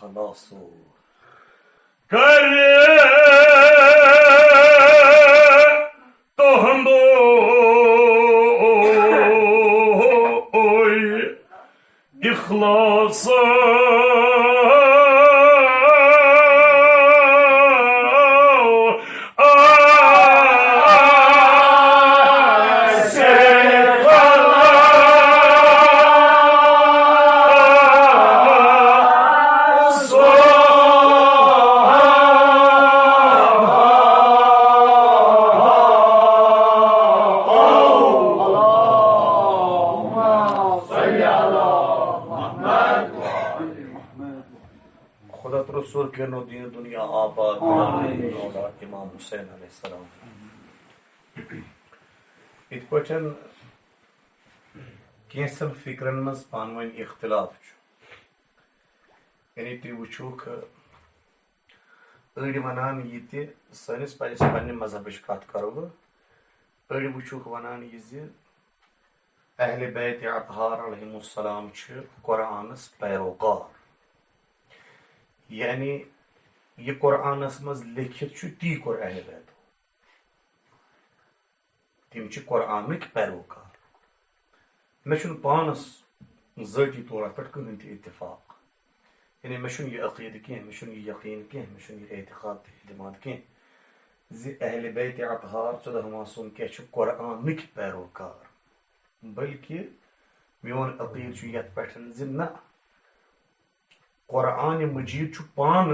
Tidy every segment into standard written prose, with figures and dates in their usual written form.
खलासो कर तो हम इखलास रसूल के नो दीन दुनिया आबाद इमाम हुसैन अलैहिस्सलाम इत पठन कैंसन फिक्रन मज पानवन इख्तिलाफ यानी तुम वुचुक अड़ वनान ये सनिस पन्ने मजहबच कत करो अड़ वुचुक वनान ये अहले बैत अतहार अलैहिमुस्सलाम कुरानस पैरोकार यानी ये कुरानस मज लिखित ती कोर अहले बैत तिम कुरानिक पैरोकार मे पानस ज़ाती तौर पे कहीं ते इत्तिफाक यानी मे ये अकीद कह मे ये यकीन कह मे ये एतिकाद एतमाद कह अहले बैत अतहार 14 मासूम क्या कुरानिक पैरोकार बल्कि मोन अकीद ये पे ना कुरान मजीद पान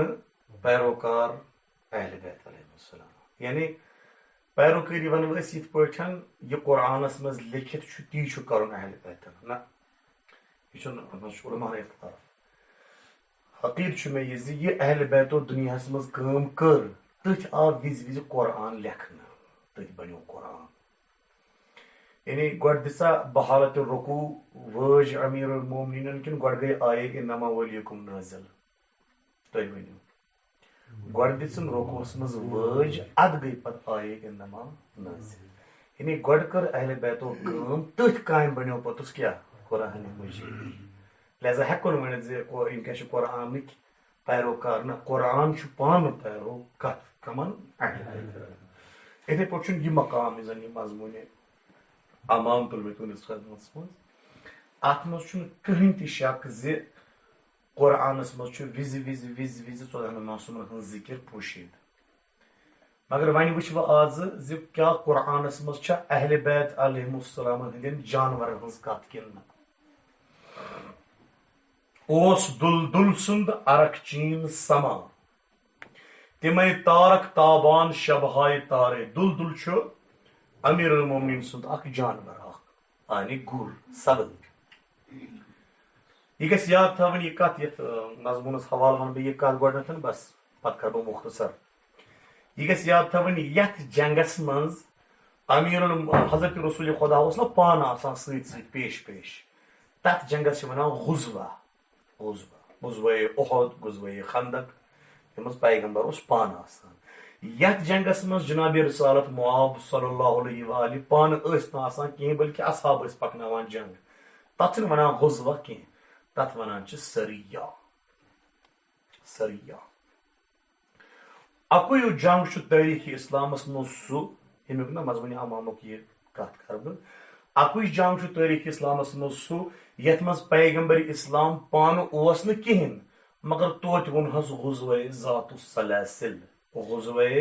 पैरोकार अहले बैत अलैहिस्सलाम यानी पैरोकारी वन ये कुरानस मज लिखित ती कर अहले बैत ना यह अकीद मे ये अहले बैतो दुनिया मज काम कर तथ आव विज विज कुरान लेखन तथ बनो कुरान यानी गोड दिसा बहालत रुकू वज अमीर मोमिनीन किन गोड गई आये इन्नमा वलियकुम नाज़िल तय वनियो गोड दिसम रुकूस मज वज अद गई पत आये इन्नमा नाज़िल यानी गोड कर अहले बैतो काम तथ कायम बनो पतुस क्या कुरान मजीद लिहाजा हेकुन वनित जे इन क्या कुरानिक पैरोकार ना कुरान पान पैरोकार कमन अहले बैत इथे पे यह मकाम जन यह मजमून अमाम तुल मे तुनिस खदमत मज अत मज कहीं ति शक जे कुरानस मज विज विज विज विज 14 मासूमन हन जिक्र पोशीद मगर वन वुच वह आज जे क्या कुरानस मज अहले बैत अलैहिमुस्सलाम हंदन जानवर हज कत किन ओस दुलदुल सुंद अरक चीन समा तिमय तारक ताबान शबहाय तारे दुलदुल अमीर मोमिन सुंद जानवर यानी गुर सबल यह गस याद थवन यह कत ये मजमूनस हवाल वन बह यह कत गोडन बस पत कर बह मुख्तसर यह गस याद थवन यथ जंगस मज अमीर हजरत रसूल खुदा ना पान आसान सत पेश पेश तथ जंगस वन गुजवा गुजवा गुजवा उहद गुजवा खंदक यम पैगंबर पान आसान यथ जंगस मज जनाब रसालत मुआब सल्लल्लाहु अलैहि वसल्लम पान आसान कहीं बल्कि असहाब पकनावान जंग तथ वन गुजवा कह तथ वन सरिया सरिया अकुय जंग तारीख इस्लामस मज सह यमुक ना मजमून अमामुक यह कत कर बह अकुय जंग तारीख इस्लामस मज सह यथ मज पैगंबर इस्लाम पान ओस न कहें मगर तोत वोन गुजवा ज़ातुस्सलासिल गुज़वे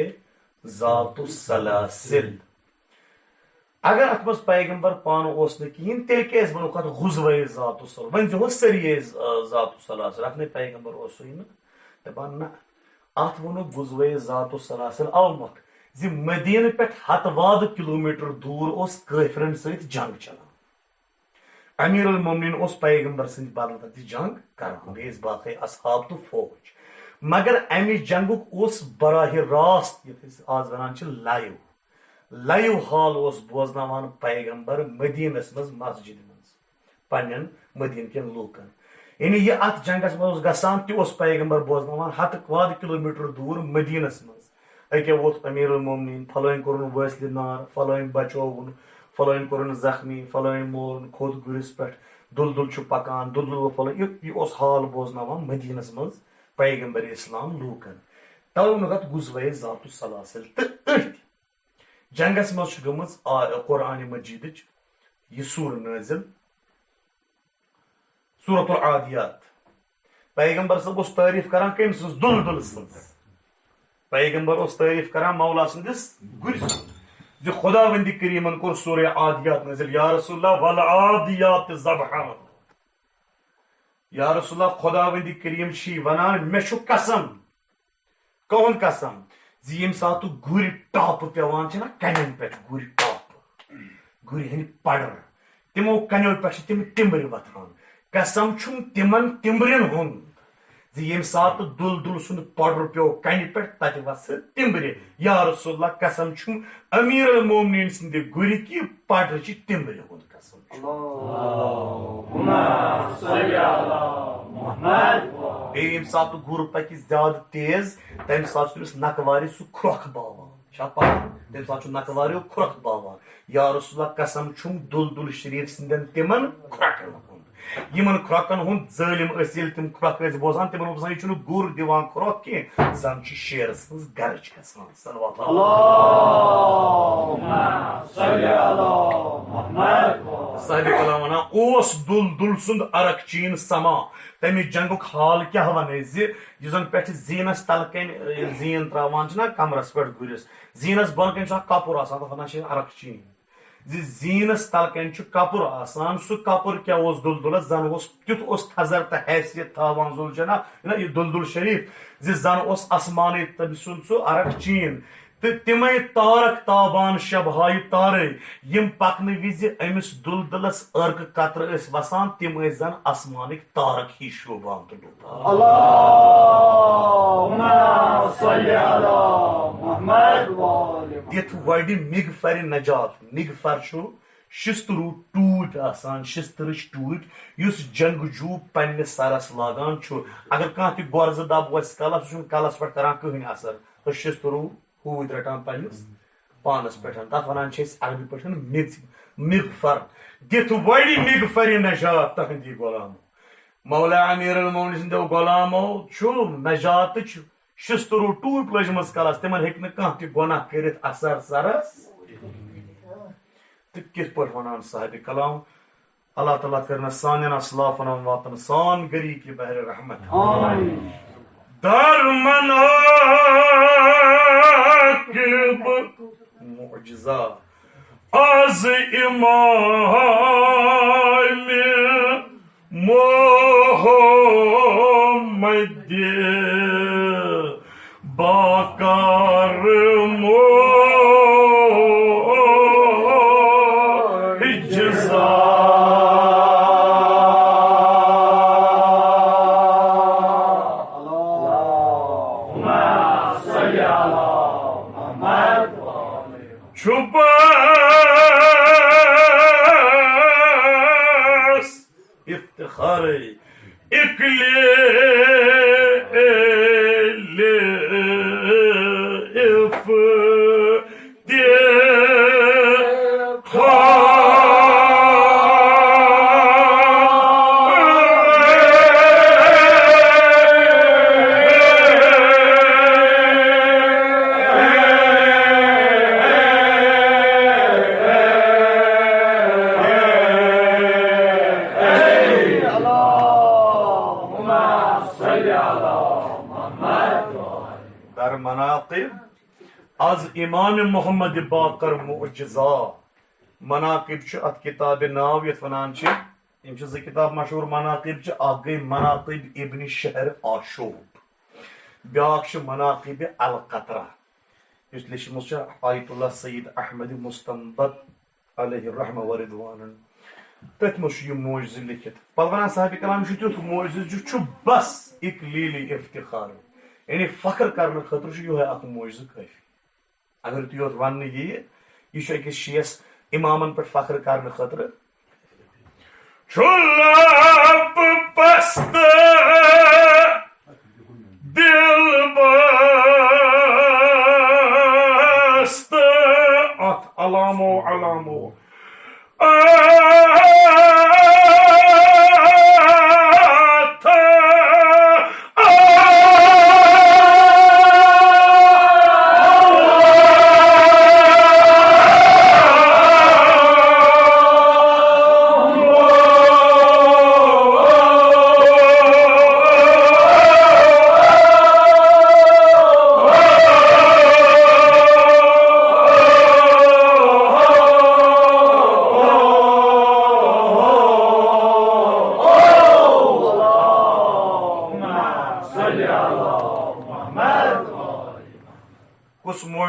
ज़ातुस्सलासिल अगर अत मज पैगंबर पान ओस न कहें तेल क्या वो अत गुज़वे ज़ातुस्सल वन जो सरिये ज़ातुस्सलासिल अत पैगंबर ओसुई न दपान ना अत वो गुज़वे ज़ातुस्सलासिल अवमक जि मदीन पे हतवाद किलोमीटर दूर उस काफिरन सहित जंग चलान अमीर उल मोमिनीन उस पैगंबर सद बदल तक जंग करान बेस बाकी असहाब तो फौज मगर अमि जंगुक उस बराह रास्त आज वनान लाइव लाइव हाल उस बोजनावान पैगंबर मदीनस मज मस्जिद मज पन्न मदीन के लूकन यानी यह अत जंगस मज गसान तुस पैगंबर बोजनावान हतवाद किलोमीटर दूर मदीनस मज अके वोत अमीर उल मोमिनीन फलाइन कोरुन वैसल नार फलाइन बचोवन फलाइन कोरुन जख्मी फलाइन मोरन खोद गुरिस पे दुलदुल पकान दुलदुल फलाइन यह हाल बोजनावान मदीनस मज पैगंबर इस्लाम लूकन तवनगत गुजवे जातु सलासिल तो अथ जंगस मज गमज कुरान मजीद यह सूर नाजिल सूरतुल आदियात पैगंबर सब उस तारीफ करान कम सज दुलदुल सज पैगंबर उस तारीफ करान मौला सदिस गुर जो खुदावंदी करीमन कोर सूरह आदियात नाजिल या रसूलुल्लाह वल आदियात ज़बहा या रसूलुल्लाह खुदावंदी करीम छी वनान मे छु कसम कौन कसम जी यम सात गुर टॉप पेवान छ ना कनन पे गुर टॉप गुर हन पडर तिमो कनो पे तिम टिम्बर वथान कसम छुम तिमन टिम्बरन हुन जी यम सात दुल दुल सुन पडर पे कन पे तत वस टिम्बर या रसूलुल्लाह कसम छुम अमीर अल मोमिनीन सिंद गुर की पडर छ टिम्बर हुन कसम अल्लाहुम्मा सल्ली अला मुहम्मद यम सात गुर पकि ज्यादा तेज तम सात नकवारी सु खुरख बावान छपा तम सात नकवारी खुरख बावान या रसूलुल्लाह कसम छुम दुल दुल शरीर सिंदन तिमन खुरखन यमन खुरकन हुन जालिम असिल तिम खुरक बोजान तिमन बोजान यह गुर दिवान खुरक की जन शेरस मज गर्ज गसान सल्लल्लाहु अलैहि वसल्लम ओस दुल दुल सुंद अरक चीन समा तमी जंगुक हाल क्या वन जन पे जीनस तलकन जीन त्रावान ना कमरस पे गुरिस जीनस बन कन कपुर आसान वन अरक चीन जीनस तलकन कपुर आसान सह कपुर क्या दुल दुलस जन तुथ थजर तो हैसियत थावान जुल ना यह दुल दुल शरीफ जन आसमान तम सुन सह अरक चीन तो तिमे तारक ताबान शबहाय तारे यम पकन विज अमिस दुल दुलस अर्क कतर वसान तिम जन आसमानिक तारक ही शोभान तो दिथ वड़ मिगफर नजात मिगफर शिस्तरू टूट आसान शिस्तर टूट युस जंगजू पन्ने सरस लागान अगर कह गुर्ज दब वस कलस सह कलस पे करान कहन असर तो शिस्तरू हूद रटान पन्निस पानस पे तथ वन अरबी पे मिगफर दिथ वड़ मिगफर नजात तहंदी गुलाम मौला अमीर अल मोमिनीन सिंदो गुलामो नजात शिस्तरू टूट लजमस कलस तिमन हेक कह गुनाह कर असर सरस तो किस पे वन साहिब कलाम अल्लाह ताला करना सान असलाफन वातन सान गरी की बहर रहमत दरमनाकिब मुअजिजा आज इमाम मोहम्मद बाकर इफ्तिखार इकले इफ आज इमाम मोहम्मद बाकर मुअजिजा मनाकिब अत किताब नाव ये वनान ज किताब मशहूर मनाकिब गई मनाकिब इब्न शहर आशूब ब्याक मनाकिब अल कतरा इस लिखमुत आयतुल्लाह सईद अहमद मुस्तंबत अलैहि रहम व रिदवान तथ मज मोज लिखित पे वन साहिब कलाम तुथ मोज बस इकलीली इफ्तिखार यानी फख्र करने खतर यह अख मोज काफी अगर तु योत वन यह अकिस शेस इमामन पे फख्र करने खतर पस्त दिल बस्त अथ Alamo Alamo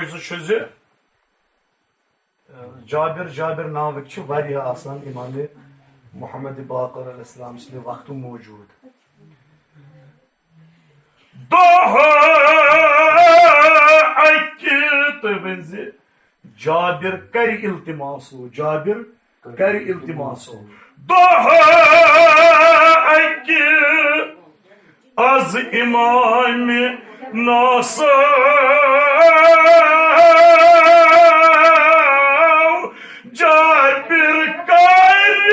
moyzu şu Cabir navik şu var ya asan İmam-ı Muhammed-i Baqir aleyhisselam ismi vakti mevcut. Daha akil Benzi Cabir kar iltimasu. Cabir kar iltimasu. Daha akil az imam-ı nasıl Cabir kari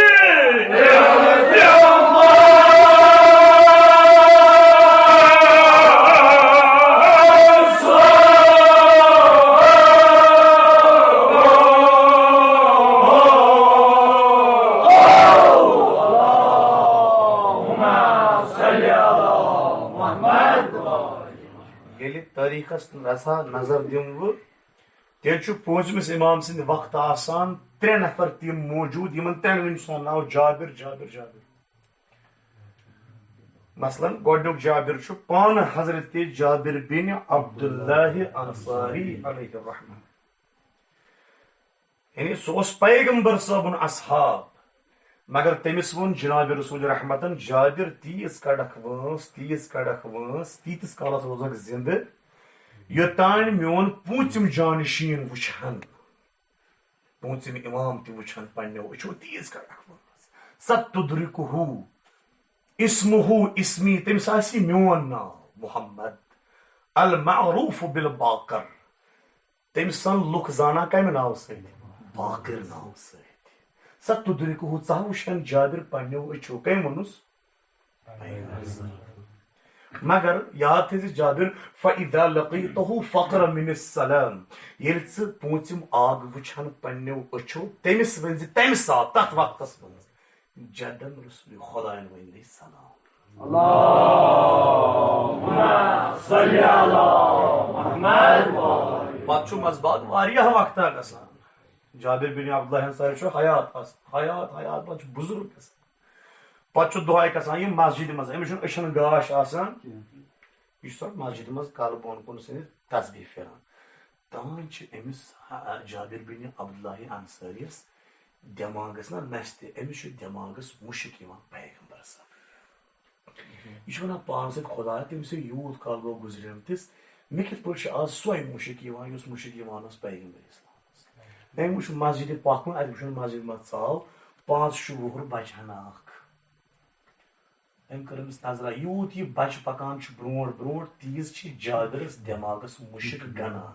Tarikas rasa nazar dimu Telçu pojmis imam sin vakt asan 3 nefer tim mevcut yimın 3 insan nav Cabir. Mesela Goduk Cabir şu pan Hazreti Cabir bin Abdullah Ansari aleyhi rahman. Yani sos peygamber sabun ashab. Magar temis vun Cenab-ı Resul rahmatan Cabir tiz kadak vans, titis kalas rozak zinde. Yotan mion putim janişin vuçhan. Putim imam ti vuçhan panne o ço tiz kadak vans. Sat tudrikuhu. İsmuhu ismi temsasi mion na Muhammed. Al ma'ruf bil Baqir. Temsan lukzana kaymen avsaydı. Baqir navsaydı. Sat tudrikuhu sahuşan Cabir panne o ço kaymenus. Magar yaad tezi Cabir فَإِذَا لَقِيْتَهُ فَقْرَ مِنِ السَّلَامِ Yelitsi putim ağ vuçhan panne o ço temis venzi temsa tat vaktas venzi. Cadden Resulü Khudayn ve salam. Allahümme salli ala Muhammed. Batçu mazbad variyah vakta kasan. Cabir bin Abdullah Ensari şu hayat batçu buzurg kasan. Batçu duay kasan yim masjidimiz. Emişun ışın gâş asan. Yusuf masjidimiz kalbon konusunu tasbih falan. Tanç emis Cabir bin Abdullah Ensari demagasına mesti. Emişu demagas muşik iman peygamber sa. İşuna panset Khuda temse yud kalbo guzremtis. Mikit pulş az soy muşik iman yus muşik imanos peygamber İslam. Neymiş masjid-i pakmın aymışın masjid-i matsal 5 şuhur bachanaq. Kırmızı nazara yud yi bac pakan şu bront tiz çi Cabir's demagas muşik ganan.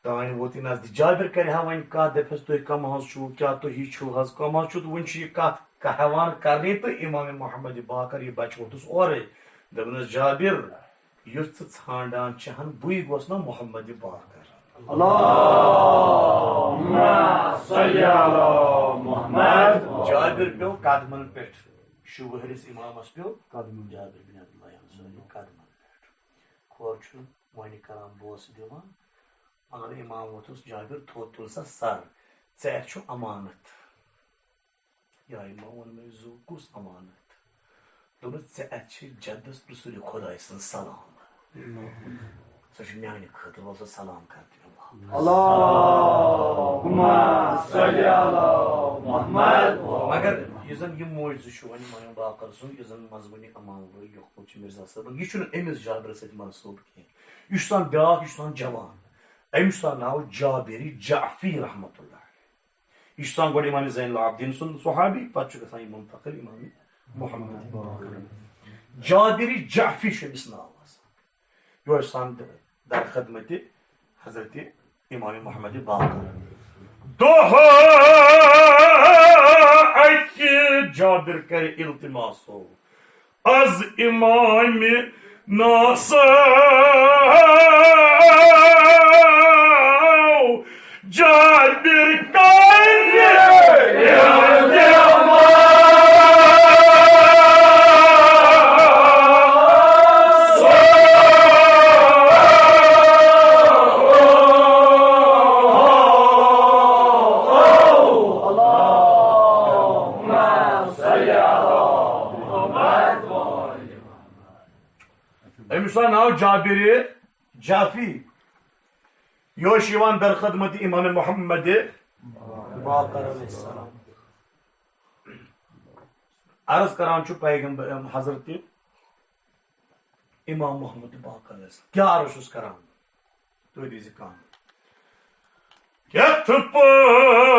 Tani voti nazdi Cabir kare havan ka defes to kam has şu kya to hi şu has kam has şu to vunchi ka havan karne to İmam Muhammed Baqir yi bac votus or dabnas Cabir yurt tsandan çhan buy gosna Muhammed Baqir. Allahümme salli ala Muhammed. Cabir pyo kadman pet. Şu buhris imamas pyo kadman Cabir bin Abdullah Ensari kadman pet. Korçu mani karam boğası diyorlar. Ama imam otus Cabir tutulsa sar. Çerçu amanet. Ya imam on mevzu kus amanet. Dolayı çerçi caddes Resulü Khudaysın salam. Saçın yani kıdır olsa salam kartı. Allahümme salli ala Muhammed. Magar yüzden yim mucize şu hani manın Baqir'sun yüzden mazmuni amanlığı yok bu Mirza sabır. Yüçün emiz Cabir set mansub ki. Üçtan dağ, üçtan cavan. Emsan nav Cabiri Ca'fi rahmetullah. İşsan gol İmam Zeynel Abidin sun sahabi patçı kasan muntakil İmam Muhammed Baqir. Cabiri Ca'fi şemisna avasa. Yoysan dar hizmeti Hazreti İmam Muhammed Baqir. Daha akil Cabir kare iltimasu. az imam-ı nasıl Cabir kari Emsan nav Cabiri Cafi. Yoş Yivan der khidmati İmam Muhammed Baqir aleyhisselam. Arz karan şu Peygamber Hazreti İmam Muhammed Baqir aleyhisselam. Kya arz us karan? To dizi kan. Get the point.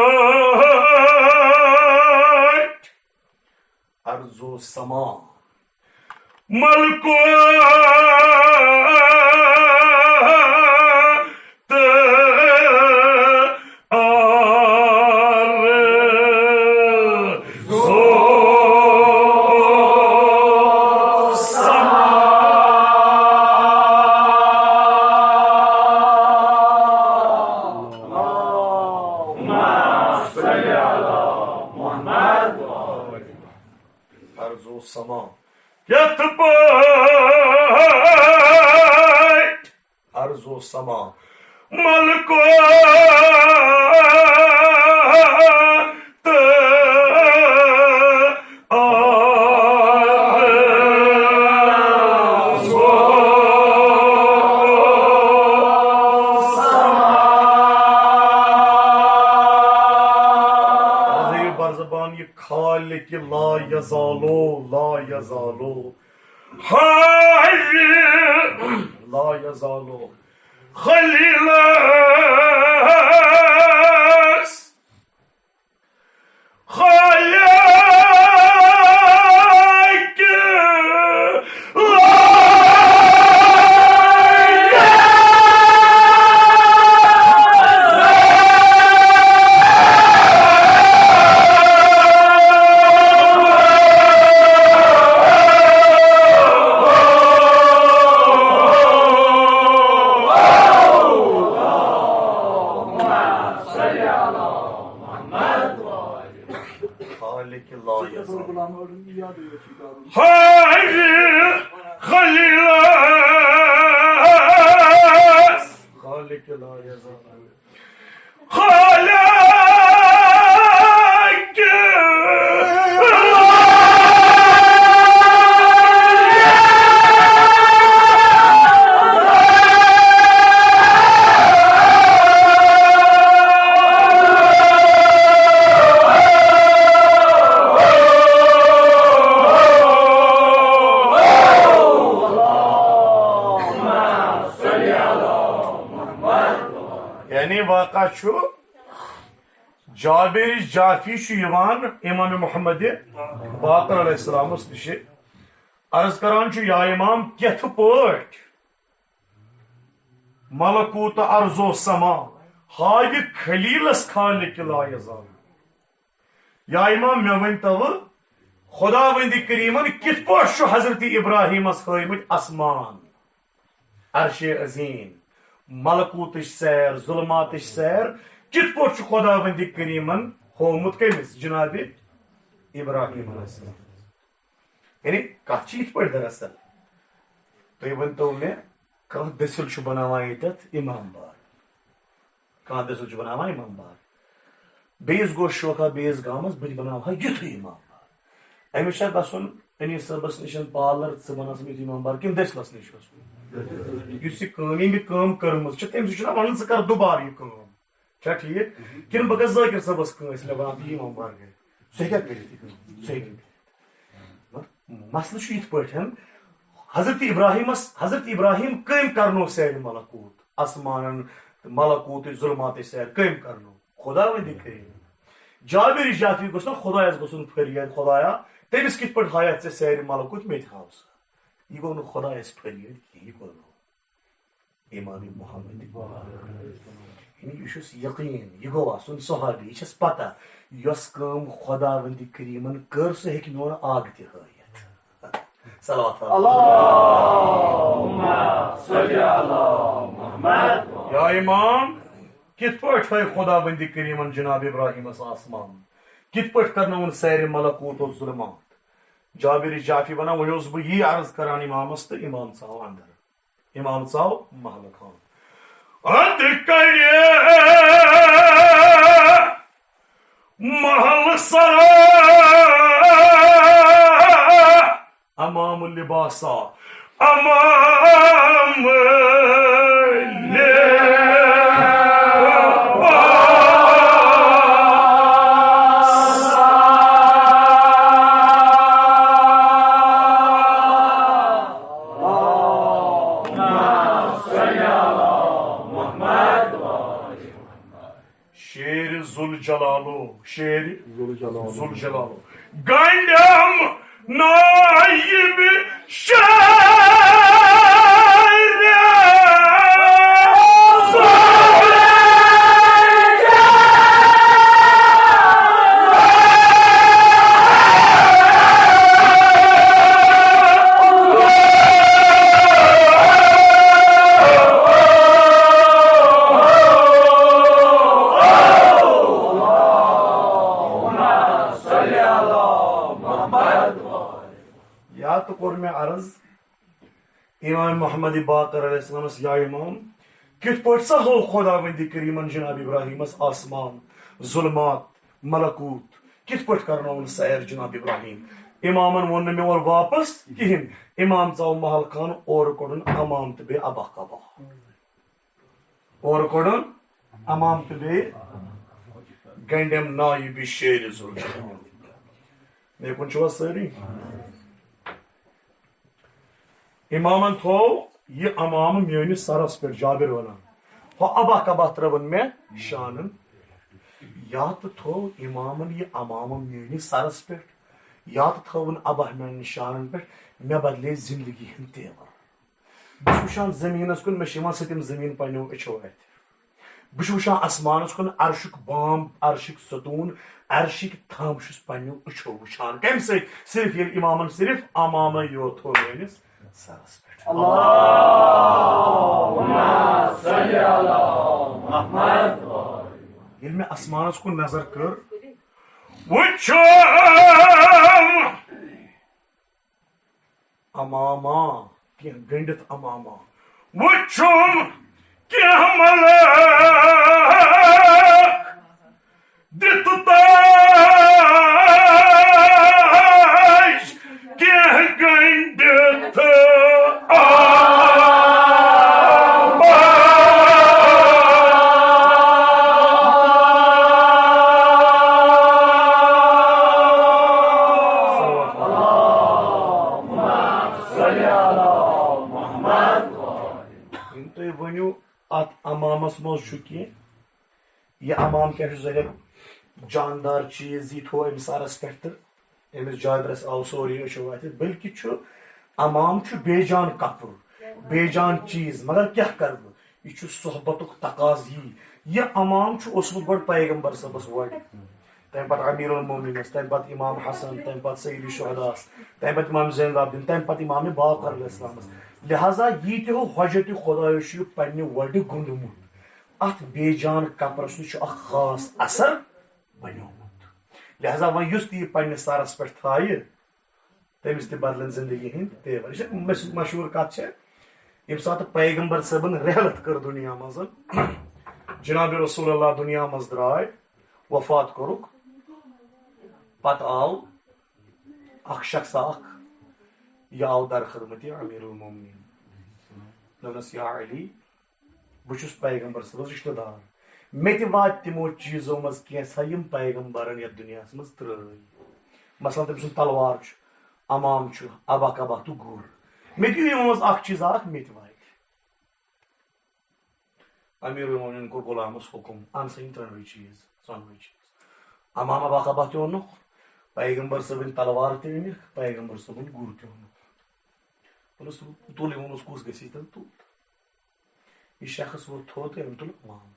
Arzu sama. Malko Arzu sama. Get the point. Arzu sama. Malko Khalik la yazalu la yazalu Khalilas Khalik Khalilas Khalik la yazalu Khalik Yani vaka şu Cabir Cafi şu Yivan İmam Muhammed'i Baqir aleyhisselam'ın dişi arz karan şu ya imam ketipört malakuta arzo sama hayi khalilas khalik la yazal ya imam mevan tavı Xudavendi Kerim'in kitpört şu Hazreti İbrahim'e sahibit asman arş-ı azim Malakut ser, zulmat ser, kit pot şu Xudavendi Kerim'in homut kemiz Cenab-ı İbrahim aleyhisselam. Yani kaç çift paydır asıl. Tayyiban tavme kah desul şu banavayet imam bar. Kah desul şu banavay imam bar. Beyiz goş şoka beyiz gamız bir banavay yutu imam bar. Emişe kasun eni sabas nişan bağlar sabana smit imam bar kim deslas nişan. Yüzü kâmin bir kâm kırmız. Çıt emsi şuna bana sıkar dubar yıkım. Çok iyi. Kim bakaz zakir sabas kâm isle bana bir imam var. Zekat verir. Zekat. Maslı şu itpört hem Hazreti İbrahim kâm karno seyri malakut. Asmanın malakutu zulmat seyri kâm karno. Xudavendi Kerim. Cabir Cafi gosna Xudaya gosna feryad Xudaya. Temiz kitpört hayat se seyri malakut methavs. Yigonu Xudaya feryad ki yigonu. İmam Muhammed yani yuşus yaqin yigovasun sahabi içes pata yoskam Xudavendi Kerim'in kırsı heknona agti hayat. Salavat Allahumma salli ala Muhammed. Ya imam kit pört hay Xudavendi Kerim'in Cenab-ı İbrahim'e asman. Kit pört karna un seyri malakut o zulmat. Cabir Cafi bana vayuz bu yi arz karan imamastı imam sağ andar. İmam sağ mahal khan. Adkaya mahal sara Amamul libasa amam Zul Jalalu. Şehri Zulcalalı. Zul Jalalu. Gandam naibi şehri. Ya to kor me arz İmam Muhammed Baqir Aleyhisselam'ız ya imam kit port sahol Khudavandi Kariman Cenab İbrahim'ız asman zulmat malakut kit port karna onu sayar Cenab İbrahim imamın vonne me or vapas kihin imam zav mahal kan or kodun amam tebe abah kabah or kodun amam tebe gandem naibi şehri zulcalalı ne konuşuyor söyleyeyim İmamın to ये अमाम म्योनि सरस पे Jabir one हो अबा कबा त्रवन में शानन या तो थो इमामन ये अमाम म्योनि सरस पे या तो थवन अबा में शानन पे मे बदले जिंदगी हन तेवर बुशान जमीनस कुन मशिमा सतिम जमीन पन्यो अचोत बुशान आसमानस कुन अर्शुक बाम अर्शिक सतून अर्शिक थामशुस पन्यो अचो बुशान कम से सिर्फ ये इमामन सिर्फ अमाम यो थो म्योनिस सरस पे Allahumma salli ala Muhammad. Yel me asmanas ko nazar kar Uçam amama ki gandit amama Uçum kya malak Ditutaş kya gandit at amamas moz şu ki ये अमाम क्या जगह जानदार चीज ये थो अमिस अरस पे अमिस जादरस आव सोरी वात बल्कि अमाम बेजान कपुर बेजान चीज मगर क्या कर यह सोहबत तकाजी यह अमाम ओसमुत गो पैगम्बर सबस वड तम पे अमीरुल मोमिनीन तम पे इमाम हसन तम पे सईदी शुहदास तम पे इमाम ज़ैनुलाब्दीन तम पे इमाम बाकर अलैहिस्सलाम लिहाजा यह तो हजरत खुदायो पन्ने वड गुंदमुत अत बेजान कपरस खास असर बनोमुत लिहाजा वन युस ती पन्ने सरस पे थाय तमिस ते बदलन जिंदगी हिंद तेवर यह मशहूर कत यम सात पैगम्बर सबन रहलत कर दुनिया मज जनाब रसूलुल्लाह दुनिया मज द्राय वफात कोरुक पत आव अख शख्स यह आव दर खदमत अमीरुल मोमिनीन दोनस या अली बुछुस पैगम्बर सबस रिश्तेदार मे ते वात तिमो चीजों मज कैसा यम पैगम्बरन यथ दुनिया मज त्रय मसलन तम सुन तलवार अमाम अबा कबा तो गुर मे दियो यम मज अख चीज मे ते वात अमीरुल मोमिनीन को गुलामस हुकुम अन सइन त्रय चीज सोनवे चीज अमाम अबा कबा तो नो पैगम्बर सबन तलवार ते पैगम्बर सबन गुर ते पुलिस तुल यमस कुस गसी तल तुल यह शख्स वो थो तो अम तुल अमाम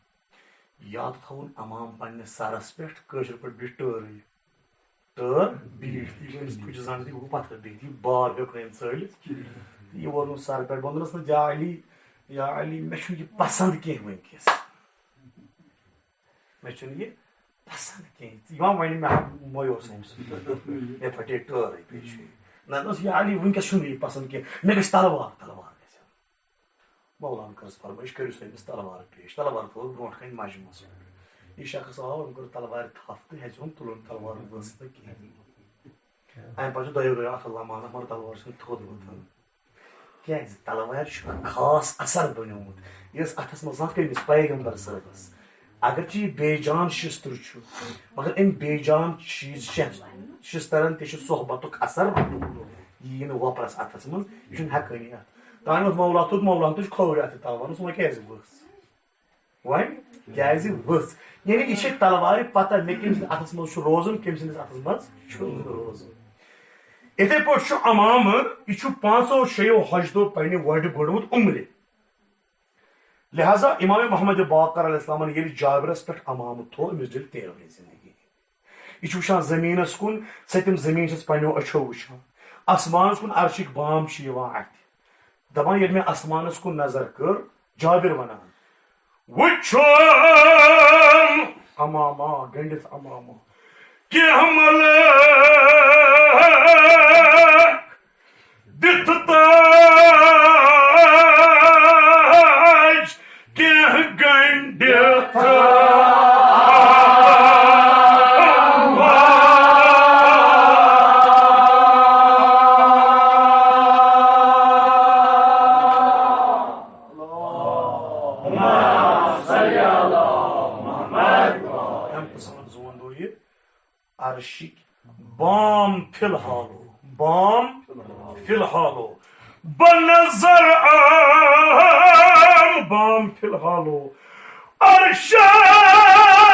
याद थवन अमाम पन्ने सरस पे कशर पे बी टर बीट कुछ जानती वो पत्थर बीट बार हेक चलित यह वो सर पे वोनस ना या अली मे पसंद कह वनकस मे पसंद कह वन मे मोयो मे फटे टर ना या अली वनकस यह पसंद कह मे गई तलवार मौलान कर फरमाइश करो अमिस तलवार पेश तलवार थो ब्रो कन मजमस यह शख्स आव कर तलवार थफ तो हेजोन तुलन तलवार बस तो कह अम पे दो अल्लाह मान मगर तलवार थोद वोथन क्या तलवार खास असर बनोमुत यस अथस मज कमिस पैगम्बर सबस अगर यह बेजान शिस्त्र मगर अम बेजान चीज शिस्तरन ते सोहबत असर यह वपरस अथस मज यह हकानी अत तान मौला तुद खौर अत तलवार वो क्या बस वन क्या वस यानी यह तलवार पता मे कम अथस मज रोजन कम सस अथस मज रोजन इथे पे अमाम यह 5-6 हज दो पे वड गोडमुत उम्र लिहाजा इमाम मोहम्मद बाकर अलैहिस्सलाम ये जाबिरस पे अमाम थो अमिस दिल तेवरी जिंदगी यह वुचान जमीनस कुन सतम जमीन पो अच्छो वुचान आसमानस कुन अर्शिक बाम अथ दपान ये मे आसमानस कुन नजर कर जाबिर वनान वुचन अमामा गंडित अमामा कि हमल दित ताज कि गंडित अर्शिक बाम फिलहालो बनजर आम बाम फिलहालो अरशाई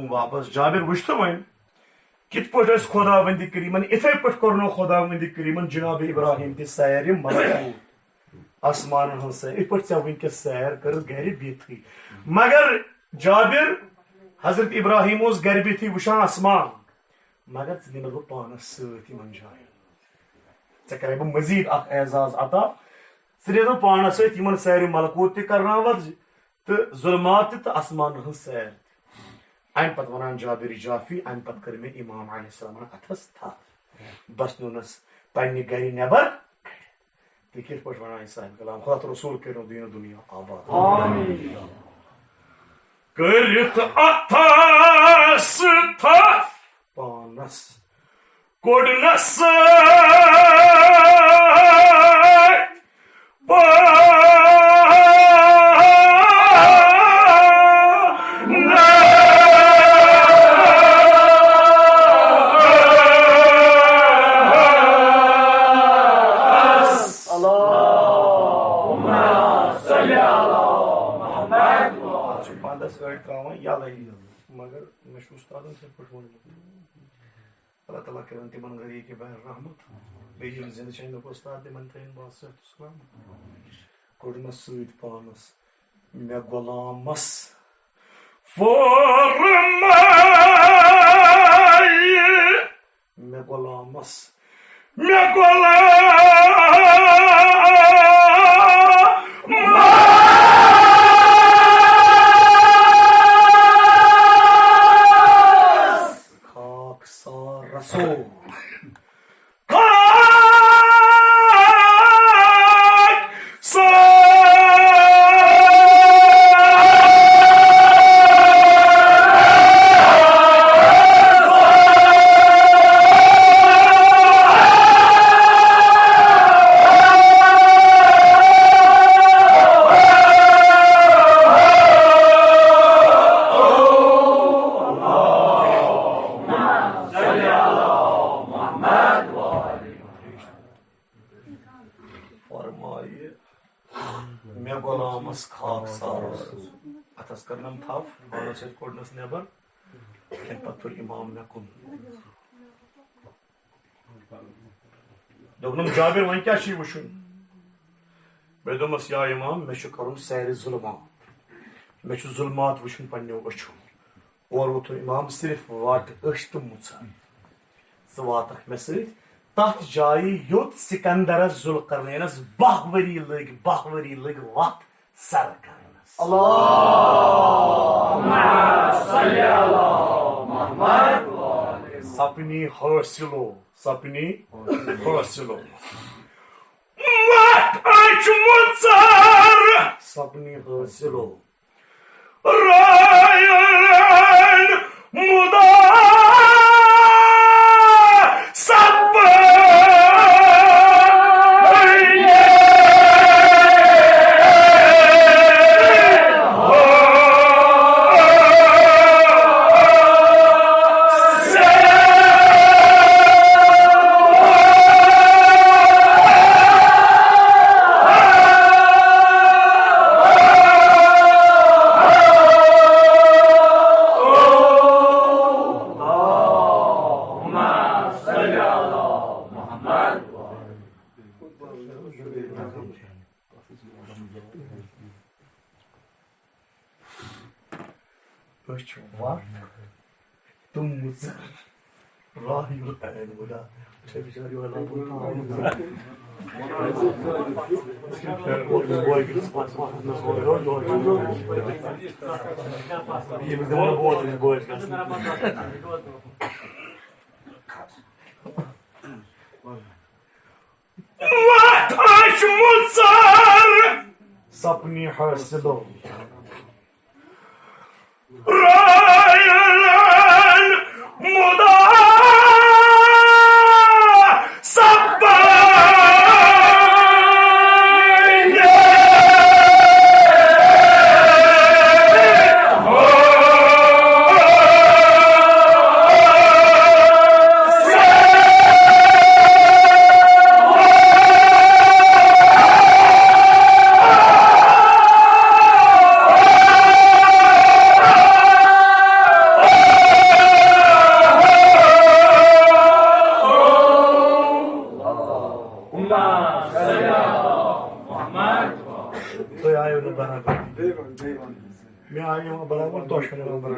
वापस जाबिर वुच वन कित पे खुदावंदी करीमन इथे पे कर्नो खुदावंदी करीमन जनाब इब्राहिम ते सैर मलकूत आसमान हन सैर इत पे चे वनकस सैर कर गर बिथी मगर जाबिर हजरत इब्राहिम उस गर बिथी वुचान आसमान मगर चे बह पानस सत जायन चे कर बह मजीद एजाज अता चे पानस सत सैर मलकूत करनावत तो जुल्मात तो आसमान हन सैर अम पे वन जाबिर जाफी अम पे कर मे इमाम अलैहिस्सलाम अथस थप बस नुनस पे गर नबर तो कित पे वन साहिब कलाम खुदा रसूल करो दीन दुनिया आबाद करित अथस थप पानस कोडनस मगर मे उस्ताद अल्लाह ताला कर तिमन गरी के बहर रहमत बेजिन जिंद छन उस्ताद तिमन थैन बासत सलाम कोडनस सत पानस मे गुलामस फरमाए मे गुलामस मे गुलाम रसूल अथस करनम थप पानस कोडनस नबर पे इमाम मे कुन दोनम जाबिर वन क्या वुचन मे दोमस या इमाम मे कर सैर जुल्मात मे जुल्मात वुचन पन्नो अच्छो और वो इमाम सिर्फ वाट अश तो मुसा स वात मे सत तथ जाय युत सिकंदरस जुल्करनैनस 12 वरी लग वत सर करनस अल्लाहुम्मा सल्ली अला मुहम्मद सपनी हासिलो सपनी हासिलो मत अच मुसर सपनी हासिलो Ryan Muda Sappa Öç var. Dumuz. Rahiyul elvula. Çevişer yuvarlan bu tamamı. Vataş Musar Sapni hasilo. Ryan Muda Sappa तो आए उन्हें बराबर मैं आई हूँ बराबर तो अश्विन बराबर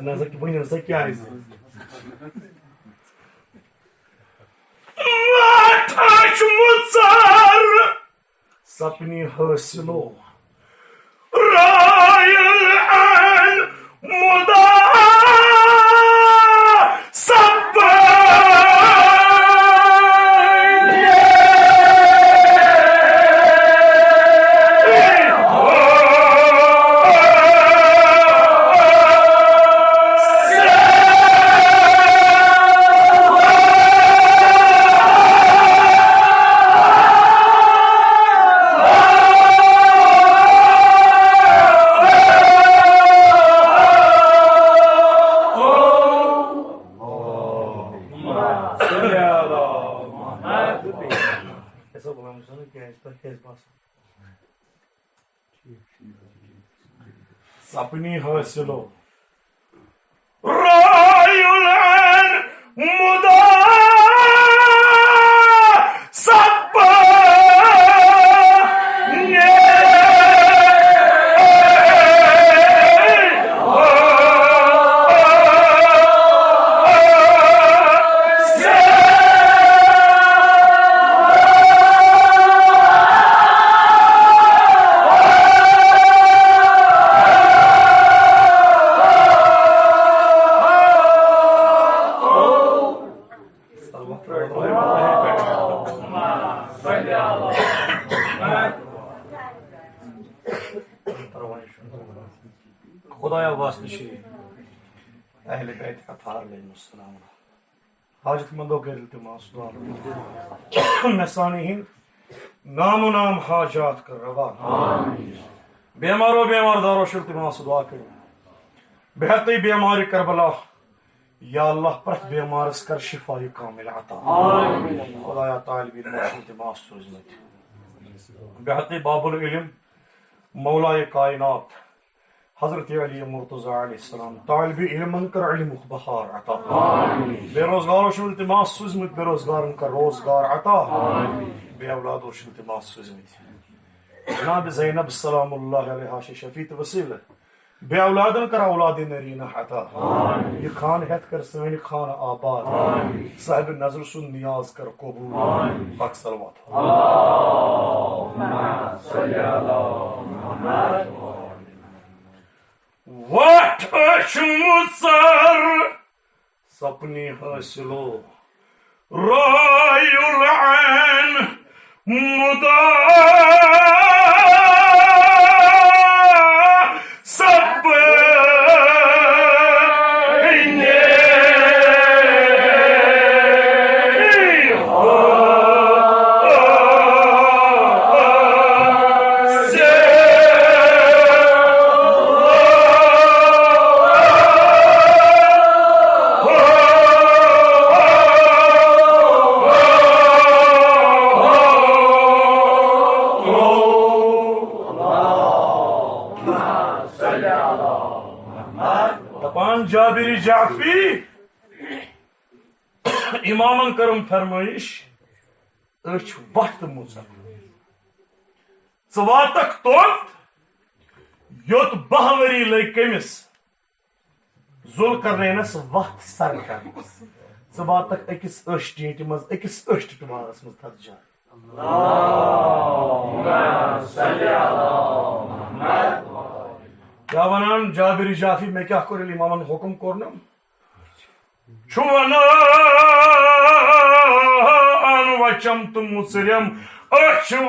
नजर की बड़ी नजर क्या है Vataş Musar सपनी हासिलो Ryan Muda Sappa ऐसा बोला मुझे ना क्या इस पर केस पास सपनी हासिलो Ryan Muda Sappa खुदाया वास्ते श्री अहले बैत अतार ले मुस्सलाम हाजतमंदों के इल्तिमास दुआ मसानी नाम नाम हाजात कर रवा बेमारो बेमार दारो इल्तिमास दुआ कर बेहती बेमारी करबला या अल्लाह प्रत बेमारस कर शिफाई कामिल अता खुदाया तालिब इल्तिमास सुजमत बेहती बाबुल इल्म मौलाए कायनात हजरत अली मुर्तज़ा अलैहिस्सलाम तालिब इल्मन कर इल्म बहार अता बेरोजगारों से इल्तिमास सुजमत बेरोजगारों का रोजगार अता बे औलादों से इल्तिमास सुजमत जनाब ज़ैनब सलामुल्लाह अलैहा शफीत वसील बे औलादन कर औलाद नरीना अता ये खान हैत कर सैन खान आबाद साहिब नजर सुन नियाज कर कबूल पाक सलवात Vataş Musar सपने हासिलो रायुल ऐन मुदा जाबिर जाफी इमामन करम फरमाइश वक्त मुसर वातक तोत योत बहवरी लग कमिस जुलकरनैनस वक्त सर कर वातक अकिस टीट मज अकिस टुमारस मज थत जाए क्या वनान जाबिर जाफी मैं क्या कर इमामन हुक्म करनम वचम तुम मुसरिम वचम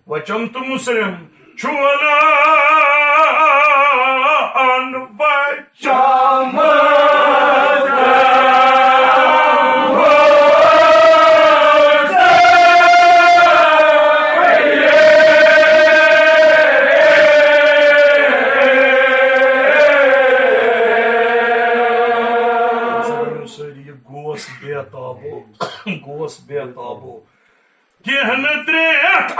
वचम तुम मुसलिम छुअना वचम गोस बेताबो कहन त्रेठ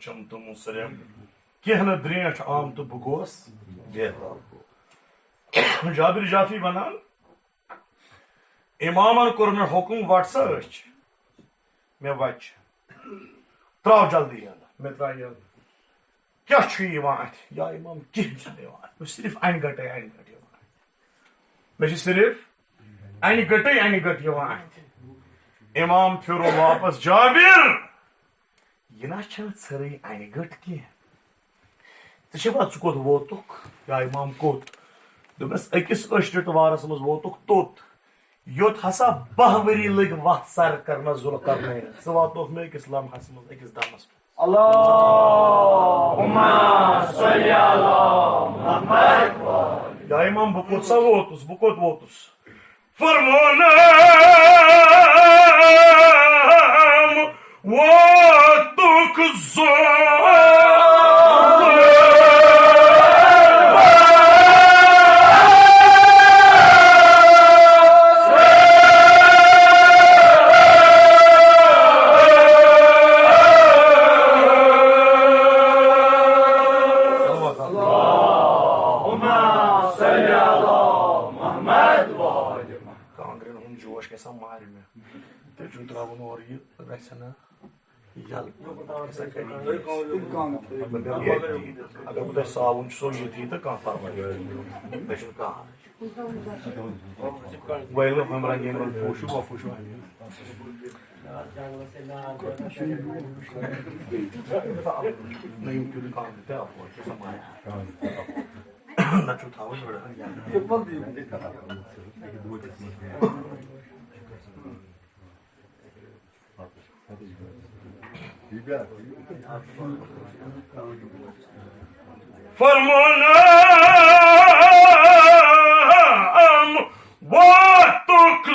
वचम तुम मुसलिम कहन द्रेठ आम तो बगोस जाबिर जाफी वनान इमामन कोर मे हुक्म वट मे वच त्राव जल्दी मे त्राव क्या या इमाम कह सिर्फ अन गटे मे सिर्फ अन गट इमाम फिर वापस जाबिर यह ना थे अन गट कह कोत वोतुक या इमाम कोत दोपस अकिस अशटवारस मज वोतुक तोत योत हसा 10 वरी लग वत सर करना जुल करना सह वातोक मे अकिस लम्हस मज अकिस दमस अल्लाहुम्मा सल्ली अला मुहम्मद या इमाम बकोत सा वोतुस फरमाना वोतुक Şu travun orayı bıraksana. Yal. Agar bu da savun son yedi kan fark var. Beşin kan. Böyle memran genel fuşu ve fuşu. Ne yumkün kan da yapıyor. Na şu tavır böyle. Farmanam vatuk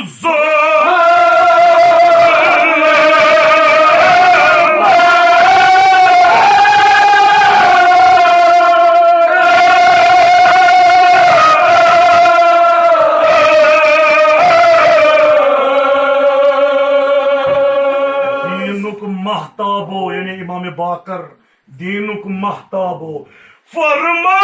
Mahtabo yani İmam-ı Bakır dinuk mahtabo farmayam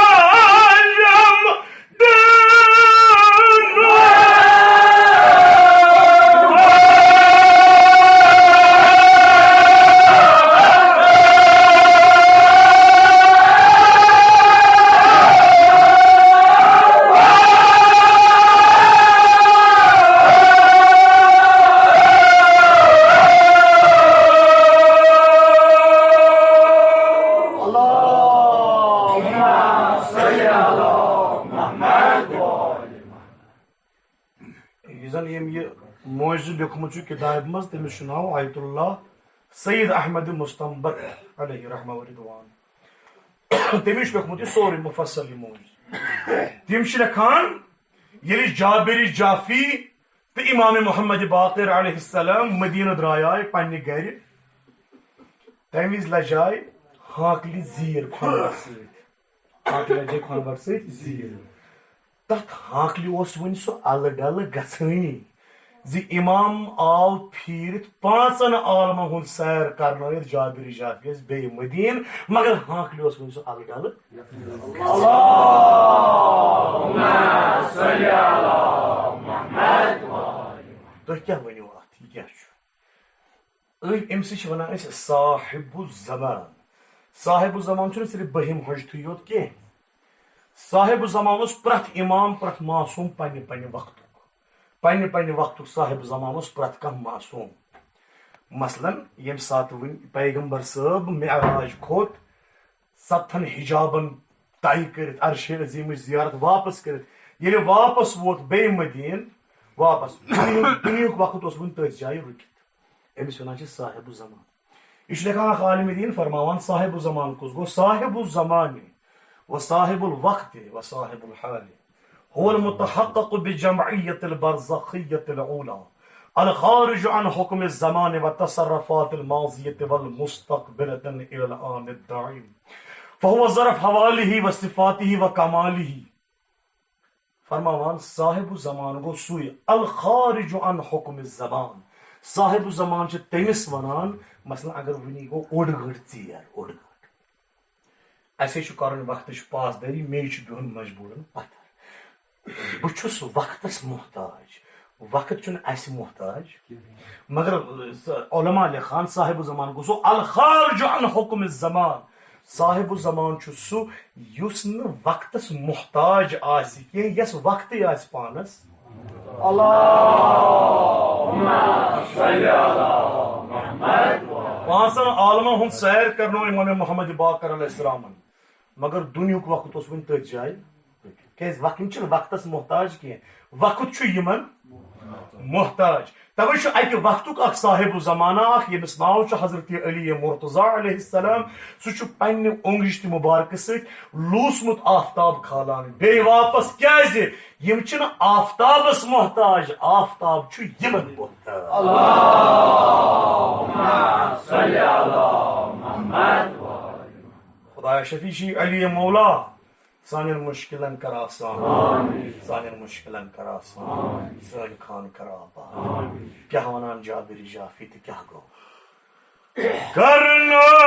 Mucizül Yokumucu kitabımız demiş şuna Ayetullah Seyyid Ahmed Mustanbak aleyhi rahme ve ridvan. Demiş Yokumucu soru mufassali muciz. Demiş kan yeli Caberi Cafi ve İmam-ı Muhammed Bakir aleyhisselam Medine drayay panni gari temiz lajay hakli zir konversit. Hakli lajay konversit zir. Tat hakli osvun so aladalı gasani. Zı imam av pirit पांचन आलमा हुन सैर करनोयत जाबिर जाफियस बे Medina मगर हाकली ओस वंसो algal अल्लाहुम्मा सल्ली अला मुहम्मद तो क्या वनी वक्त क्या छु एमसी छ वना अस साहिबु zaman छु सिर्फ बहिम हजत योत के साहिबु zaman उस प्रथ इमाम प्रथ मासूम पन्ने वक्त Panni vaktu sahib zamanus prat kam masum. Maslan yem saat win peygamber sahib mi'raj khot sathan hijaban tay karit arsh azim ziyarat वापस karit. Yele वापस vot bey Medine वापस dünyuk vakit os bun tez jayi rukit. Emis wanan chi sahibu zaman. İşte kan halim din farmavan sahibu zaman kuzgo sahibu zamani ve sahibul vakti ve sahibul hali. هو المتحقق بجمعية البرزخية العولى الخارج عن حكم الزمان والتصرفات الماضية والمستقبلة إلى الآن الدائم فهو ظرف حواله وصفاته وكماله فرمان صاحب زمان को सुई الخارج عن حكم الزمان صاحب زمان च तमिस वनान मसलन अगर वनी को ओडगड़ चीर ओडगड़ ऐसे छु करन वक्त छु पास दरी मे छु बिहन मजबूरन पत्थर बुछुस वक्तस मोहताज वक्त चुन ऐसे मोहताज मगर उलमा लिखान साहिब ज़मान गुसो अल खारिज अन हुक्म ज़मान साहिब ज़मान चुसु युसन वक्तस मोहताज आसी के यस वक्त आस पानस अल्लाहुम्मा सल्ली अला मुहम्मद पांचन आलमा हम सैर करनो इमाम मोहम्मद बाकर अलैहिस्सलाम मगर दुनिया को वक्त उस वन तज जाय Kez vakit için vaktas muhtaç ki vakit şu yman muhtaç. Tabi şu ayki vaktuk ak sahibu zamana ak yemis nav şu Hazreti Ali Murtaza aleyhisselam şu panni ongişti mübarekesi lusmut aftab kalan. Bey vapas kezi yem için aftabas muhtaç. Aftab şu yman muhtaç. Allahümme salli ala Muhammed. Khudaya şefişi Ali Mevla. Sanir मुश्किलन कर आसान सानिर मुश्किलन कर आसान ज़ल खान कराबा क्या वनान जाबिर जाफी तो क्या गो करनायम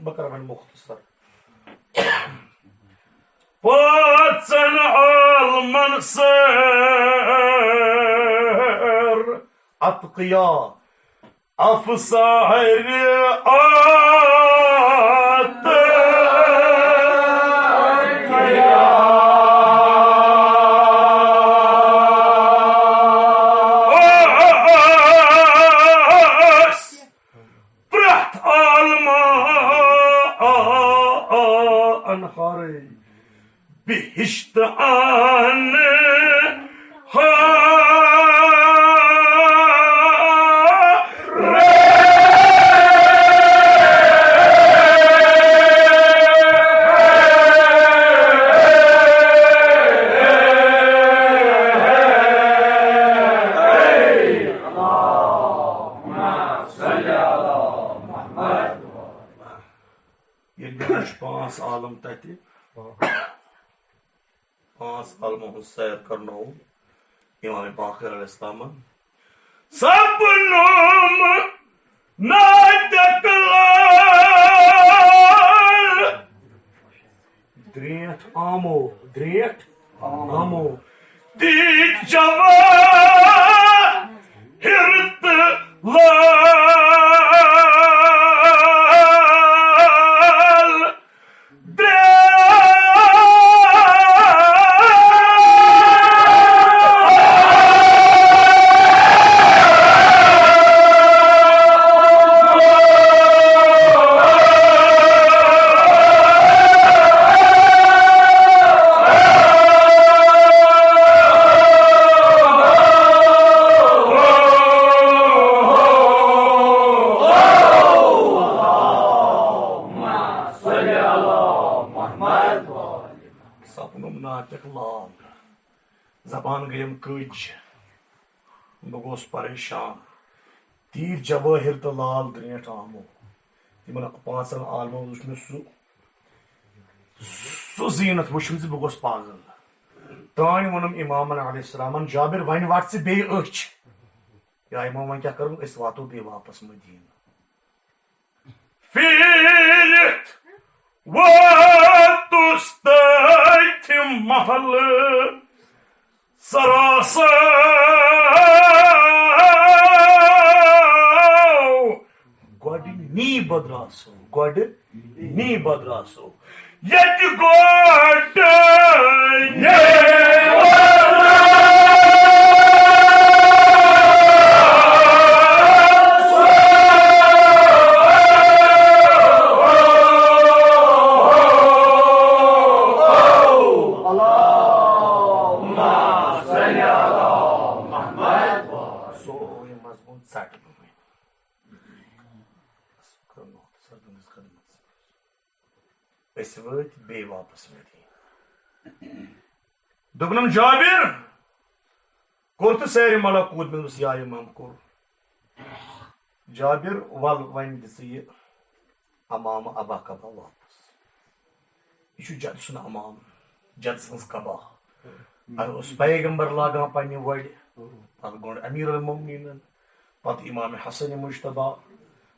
बकर बन मुख्तसर पाचन आल मनसर atqiya afsahri at بهشت آن पांच आलम तथि पांच आलमों सैर करना हो इमाम बाक़िर अलैहिस्सलाम सब नोम नादकलाल द्रेट आमो दी जवा हिरत जबान गयम कज बह गोस परेशान तीर जवाहिर तो लाल द्रेट आमो तिमन पांचन आलमो वुच मे सु जीनत वुचम बह गोस पागल तान वोनम इमामन अलैहिस्सलामन जाबिर वन वाट से बे अच या इमाम वन क्या करूं इस वातो बे वापस मदीना फिर वातुस्तैथ महल सरासा गोड नी बदरासो यत गोड बे वापस दोपनम जाबिर कोर तो सैर मलकूत में या इमाम कोर जाबिर वल वन दिस ये अमाम अबा कबा वापस यह जद सुन अमाम जद सज कबा अगर उस पैगंबर लागा पन्ने वड़ पत गोड अमीर अल मोमिनीन पत इमाम हसन मुजतबा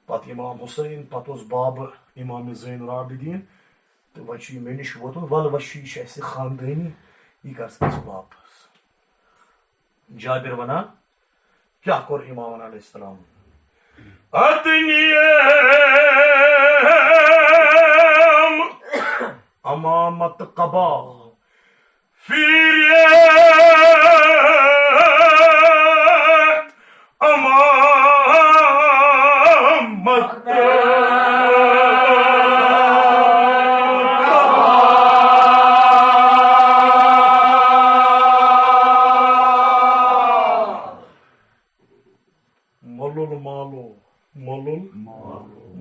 पत इमाम हुसैन पत उस बाब इमाम ज़ैनुल आबिदीन तो वह मे नश वोतुन वल वशी खानदानी यह कर वापस जाबिर वना क्या कोर इमाम अलैहिस्सलाम अमामत कबा फिर अमामत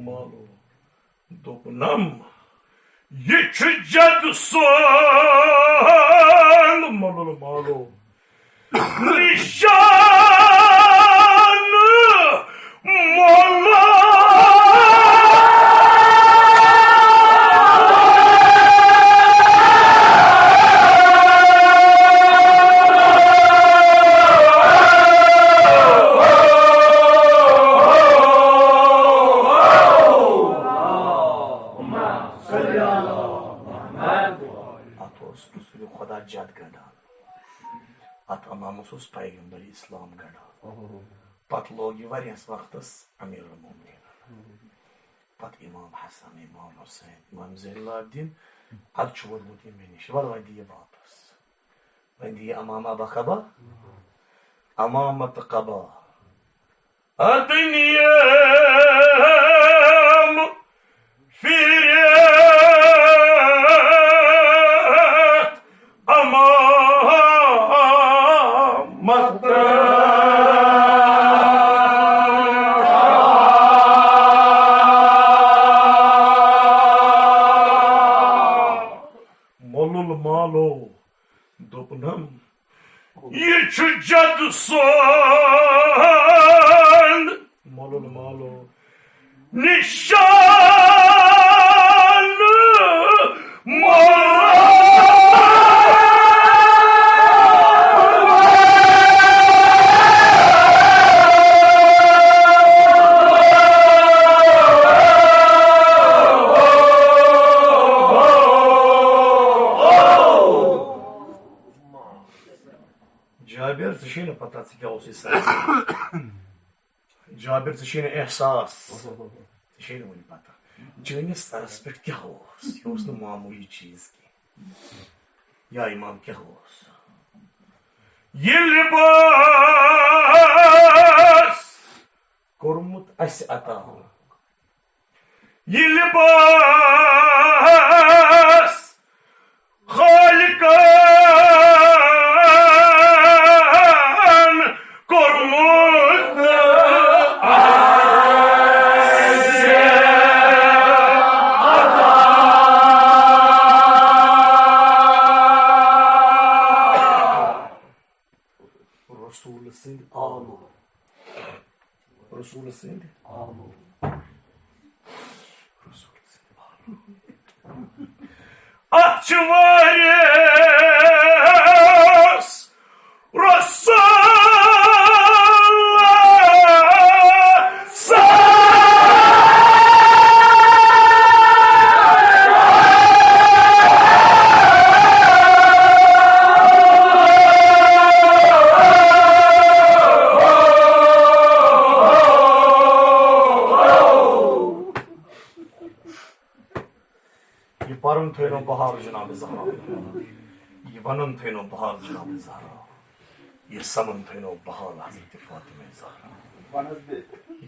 मालो दोपनम ये जद सोन मलुल मालो निशान मोला पैगंबर इस्लाम गड़ा Pat logi varias vaqtas Amir al-Mu'minin. Pat İmam Hasan, İmam Hüseyin, İmam Zeynalabdin ad çuvar mutlu meniş. Var diye vapas. Ben diye amama bakaba. Amama takaba. Adniyam firyat amama malo dopnam yeçu cadı son malo nişanı Cabir zişine patlatık ya olsa Cabir zişine ehsas. Zişine mi pata? Cani sarspet kya hos? Yosno mamuli चीज की. Ya imam kya hos? Ye libas kormut as ata. Ye libas Halika Resulü sindi. Amin. Resulü sindi. Akçıvaris Parın tüyünün baharı Cenab-ı Zahra. Yivanın tüyünün baharı Cenab-ı Zahra. Yırsamın tüyünün baharı Hazreti Fatıma-i Zahra.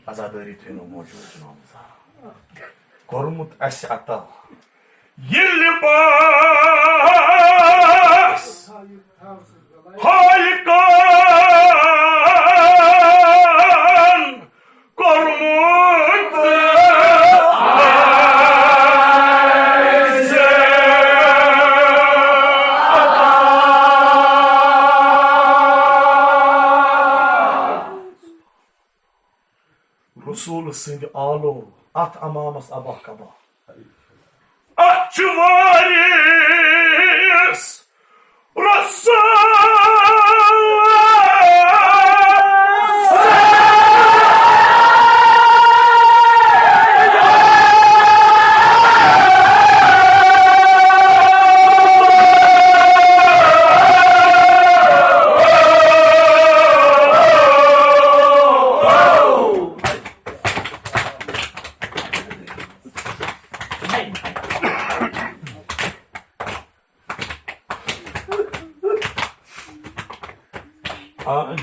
Azadari tüyünün mevcudu Cenab-ı Zahra. Kormut eş'ata. Yillibas Halikan Kormut Resulü sindi alo at amamas abah kabah. At çuvaris Resul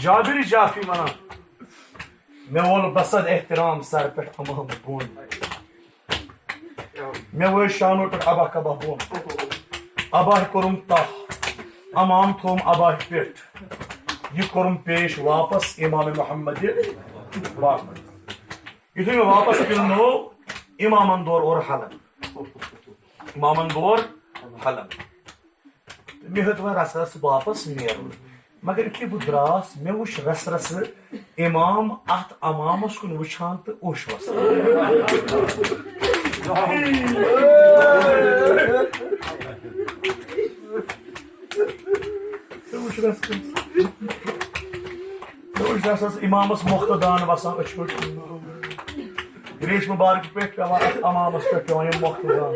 Cabir-i Cafi mana मैं वो बसद एहतराम sir पे तमाम bone मैं वो शानो पे अबा कबा बोन अबा करुम ता अमाम थोम अबा पेट ये करुम पेश वापस इमाम मोहम्मद वापस इधर मैं वापस किनो इमामन दौर और हलन इमामन दौर हलन मैं हतवा रस वापस नेरुन मगर कि बह द्रास मे वुच रस रस इमाम अत अमामस कुन वुचान तो ओश वसान इमामस मुख्तदान वसान अचुट रेश मुबारक पे अमामस पे पेवान मुख्तदान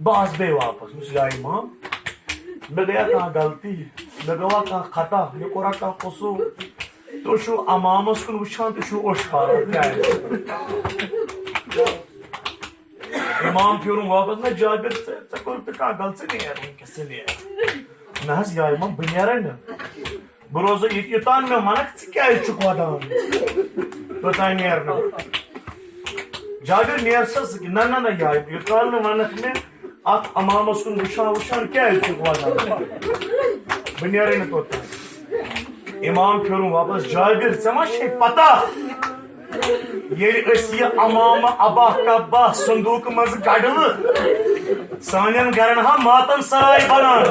बस बे वापस या इमाम मैं गया कहाँ गलती मैं गया कहाँ खता मैं कोरा कहाँ कसूर तो अमामस कुन वुचान तो ओशार इमाम फिर वापस ना जाबिर कह गल वस नेर ना इमाम बह नेर बह रोज योतान मे वनक क्या वदान योतान नेर जाबिर नेर सा ना ना ना योतान मे वनक मे अत अमामस कुन वुचान क्या वदान बह नेर तोतान इमाम फिर वापस जाबिर ऐ मा पता ये अमाम अबा कब्बा संदूक मज कड़ल सान गरन हा मातम सराय बनान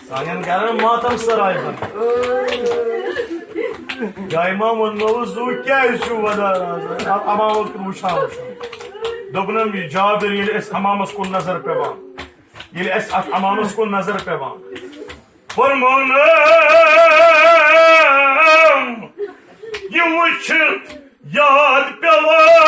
सान गरन मातम सराय बन या इमाम वो क्या वदान अमाम वुचान दोपनम जाबिर ये अमामस कुन नजर पेवान ये अमामस कुन नजर पेवान ये वुचित याद पेवान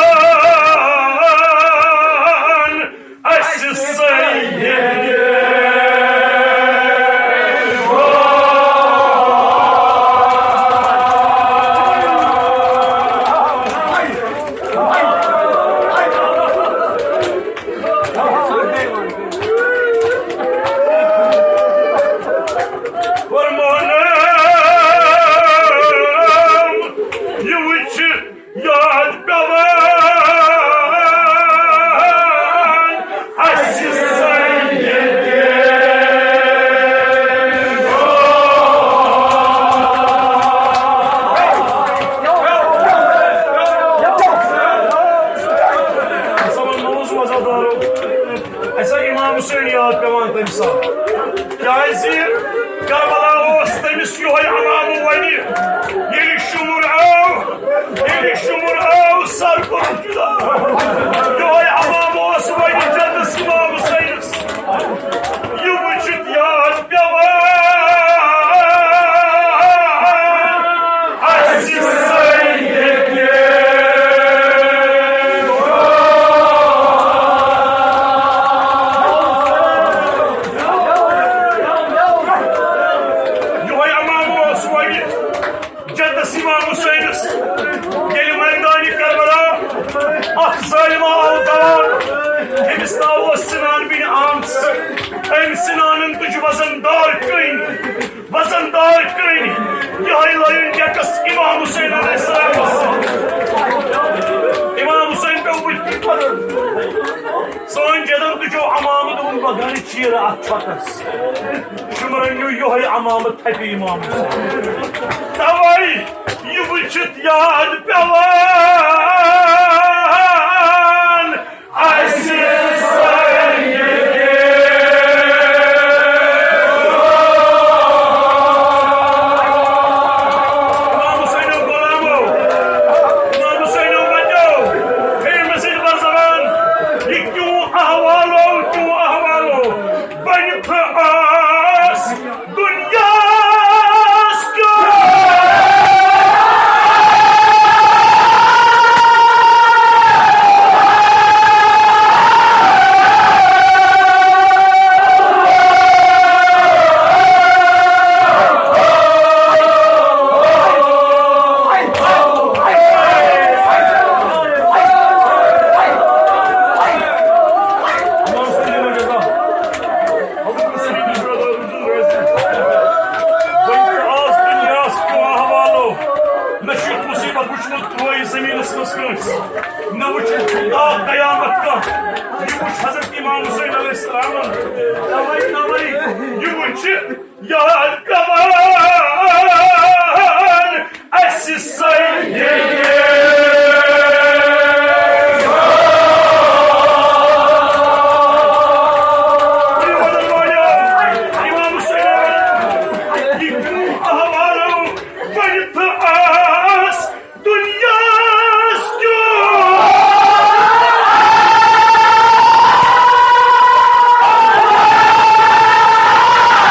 अस्य Syed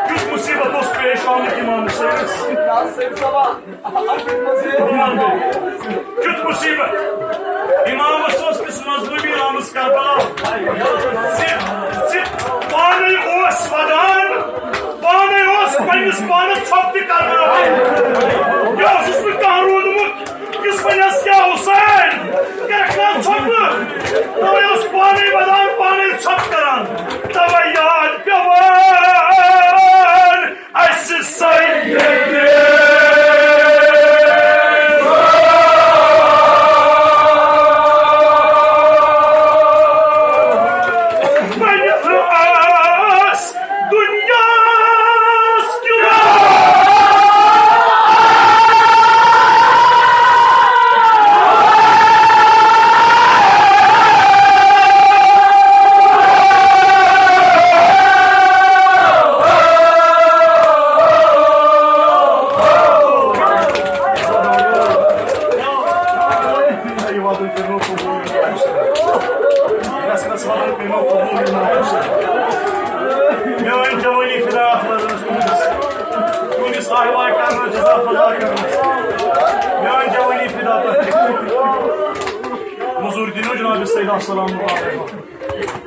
Küt musibet olsun peşanlık İmam Hüseyin'iz. İmam Bey, küt musibet. İmamımız biz mazlum İmamımız Karbala. Zip, bani os vadan, bani os payınız bana çaptı Karbala. Ya suslu kahrolumut, kısmenes ya Hüseyin. Gerekler çaptı. Tavaya os bani vadan, bani çaptıran. Tavaya kavan, aysiz sayyidi.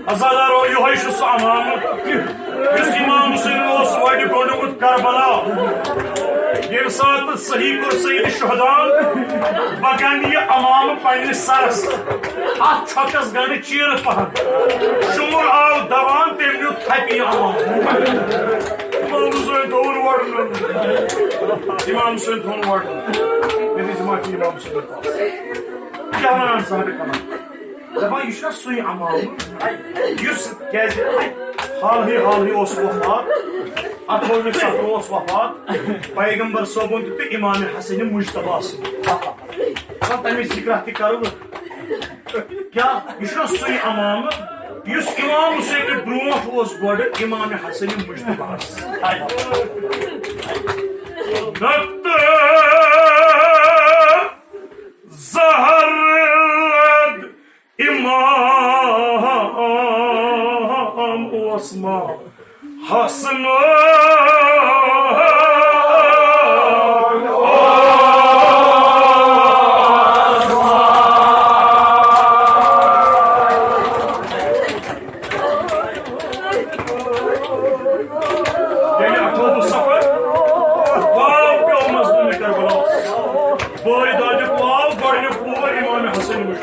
Azadar o yuhayşusu amamı, yüz İmam Hüseyin'in o suvaydı konumut Karbala. Bir saatı sahih kursaydı şuhadan, baganiye amamı payını saras. At çakazganı çiğrı pahan. Şumur al davan temlü tabi amamı. İmam Hüseyin doğru vardı. İmam Hüseyin doğru vardı. Ne diyeceğim artık İmam Hüseyin doğru. Yalan sahibi kalan. Zaman yüşna suyu amamı. Yüz gezdi. Halhi osvafat. Atolnik satı osvafat. Peygamber sobun tipi İmam-ı Hasen'in müjtabası. Bak temiz zikrahti karılı. Ya yüşna suyu amamı. Yüz İmam Hüseyin'i brumah osvardı İmam-ı Hasen'in müjtabası. Nöktü zaharred İmam Osman Hasan Deli akıllı sefer Vav olmaz bu ne Karbala Boydacık vav boynuk bu İmam-ı Hasen'miş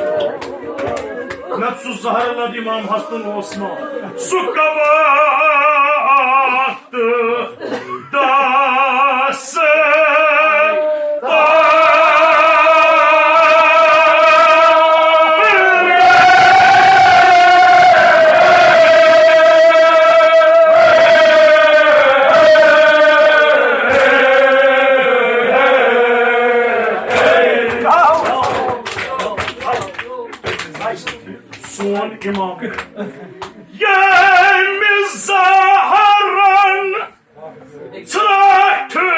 Nefsus zaharladı İmam Hasan Osman Su kavattı dası Son imam Yemiz zaharan Traktü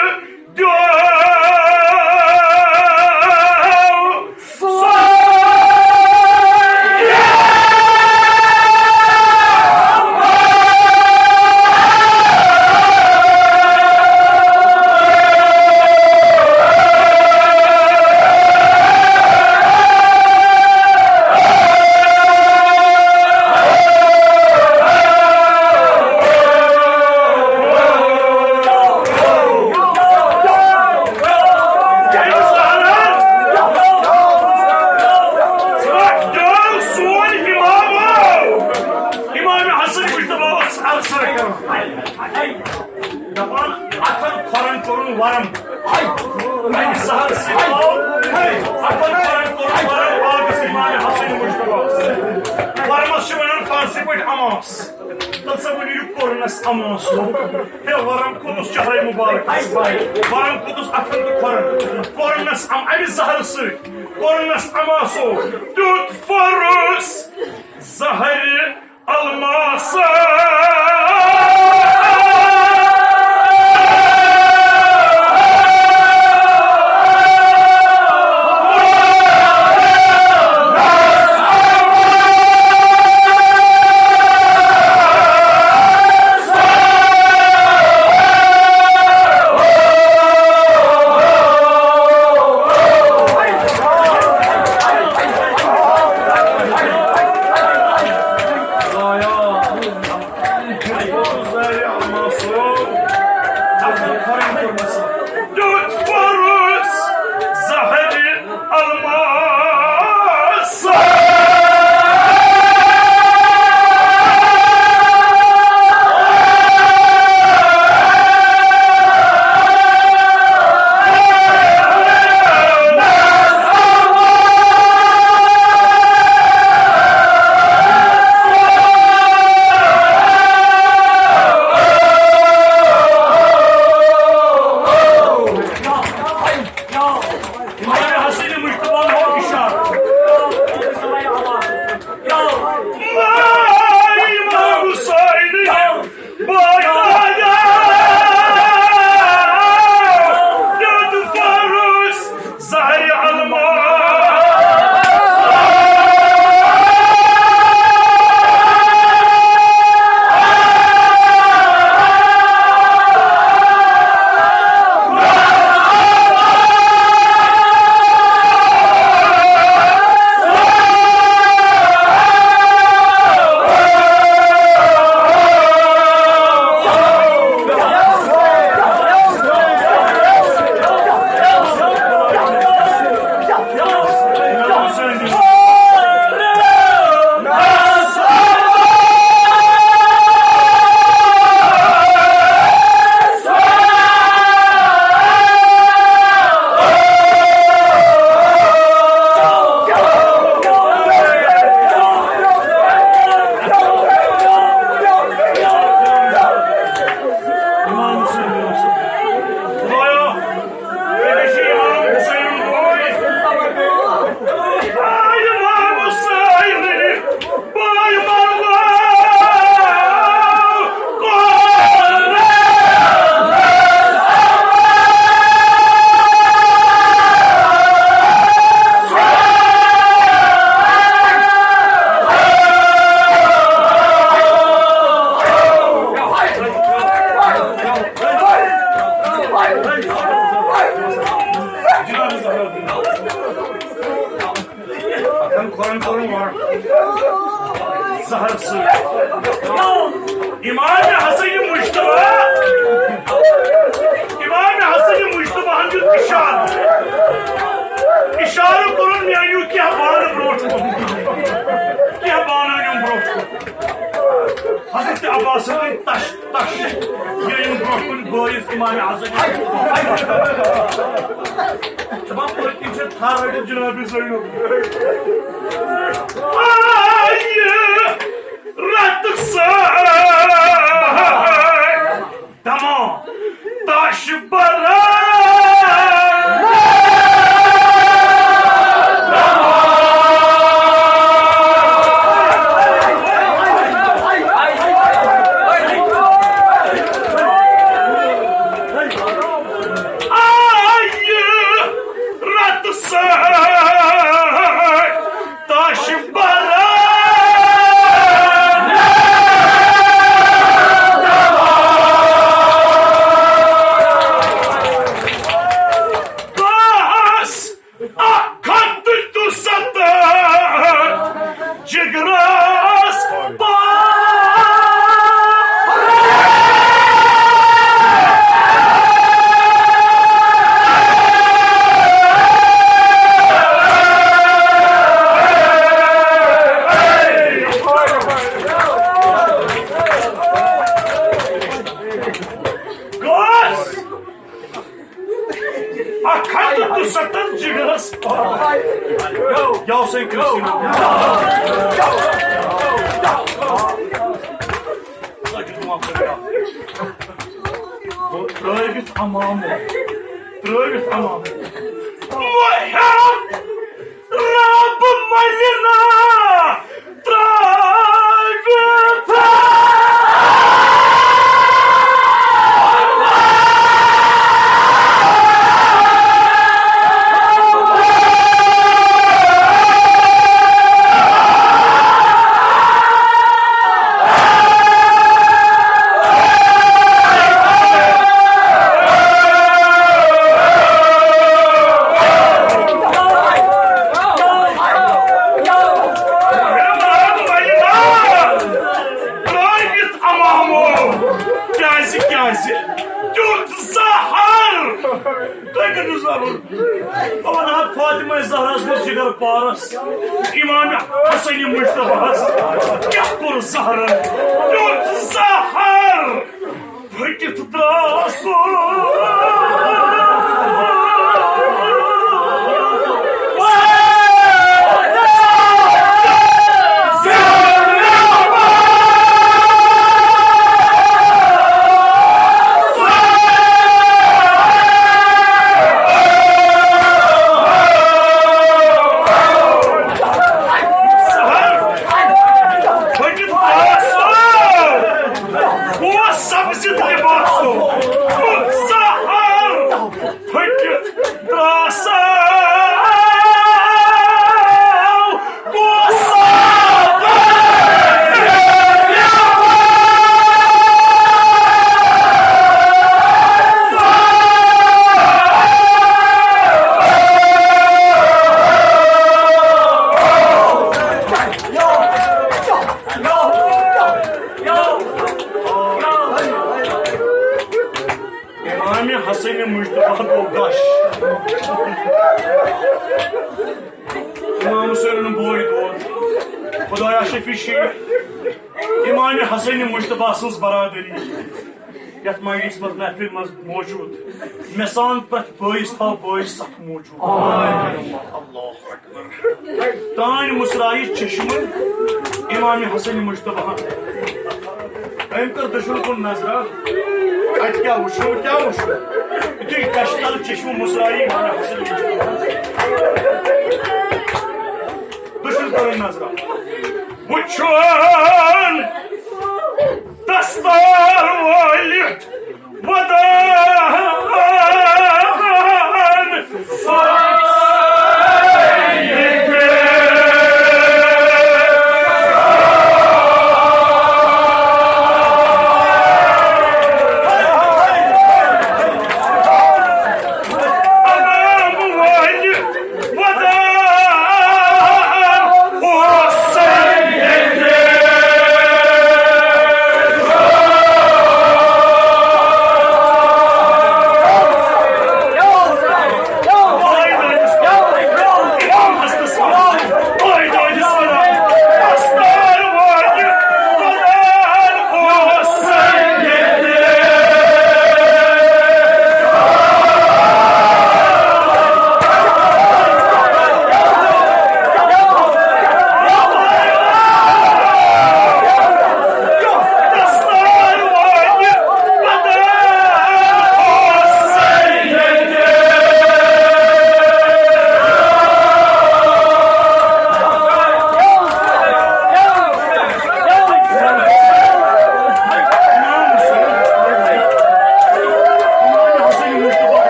varım. Ay zahar simal. Akıl varım korklarım. Ağabey İmam-ı Hasan-ı Mustafa. Varmaz şumanın farsi boyut amaz. Tılsa bunu yük korunas amaz. Ve varım Kudüs çahre mübarek. Varım Kudüs akıllı korun. Korunas am. Ay zaharısı. Korunas amaz o. Tut farus. Zahari almasa. Zahri almasın. Akıl karın kurmasın. Dört farus Zahri almasın. İmam-ı Hasan-ı Muştaba İşarı kurulmayan yok ki habanı bırakın. Ki habanı bırakın. Hazreti Abbas'ın taş yayın bırakın boyuz İmam-ı Hasan-ı Tamam bu kimse tarihte Cenab-ı Zeynep. Rattık say. Tamam. Taş bara. Y'all say Christina. Trögit tamam. Trögit tamam. Muhammed Rabbim malina. Trögit. Tut Zahar! Dökünüz zavur. Aman ha Fatıma Zahra'sı çıkar paras. İmam Hasan-ı Mustafa'sı. Yapur Zahr'ın. Tut Zahar! Peki tutrasın. Hasan-ı Mustafa Doldaş. İmam Hüseyin'in boyuydu o. Hudaya şefi şiir. İmam Hasan-ı Mustafa'sız baraderi. Yatmayı ismaz mehfilmaz mevcut. Mesan pet boyuz ta boyuz sak mevcut. Allahu Ekber. Tani Musra'yı çeşmin İmam Hasan-ı Mustafa. Ben kardeşim bu nazra. Aç क्या वुशो इतनी कष्टल चश्म मुसराई माना हासिल दुश्मन करें नजरा वुचन दस्तार वाली वदान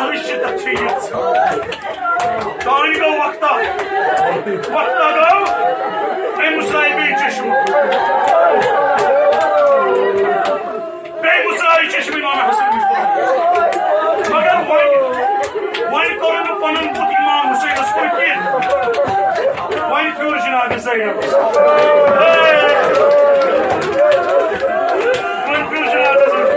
ahli şiddet çeyiz. Dağını gel vakta. Vakta gel. Ey Musa'yı çeşmi. Ey Musa'yı çeşmi İmam Hasan Mustafa. Magar vay korunu panın bu İmam Hüseyin Asfoyki. Vay Fürjin abi Zeynep. Vay Fürjin abi Zeynep.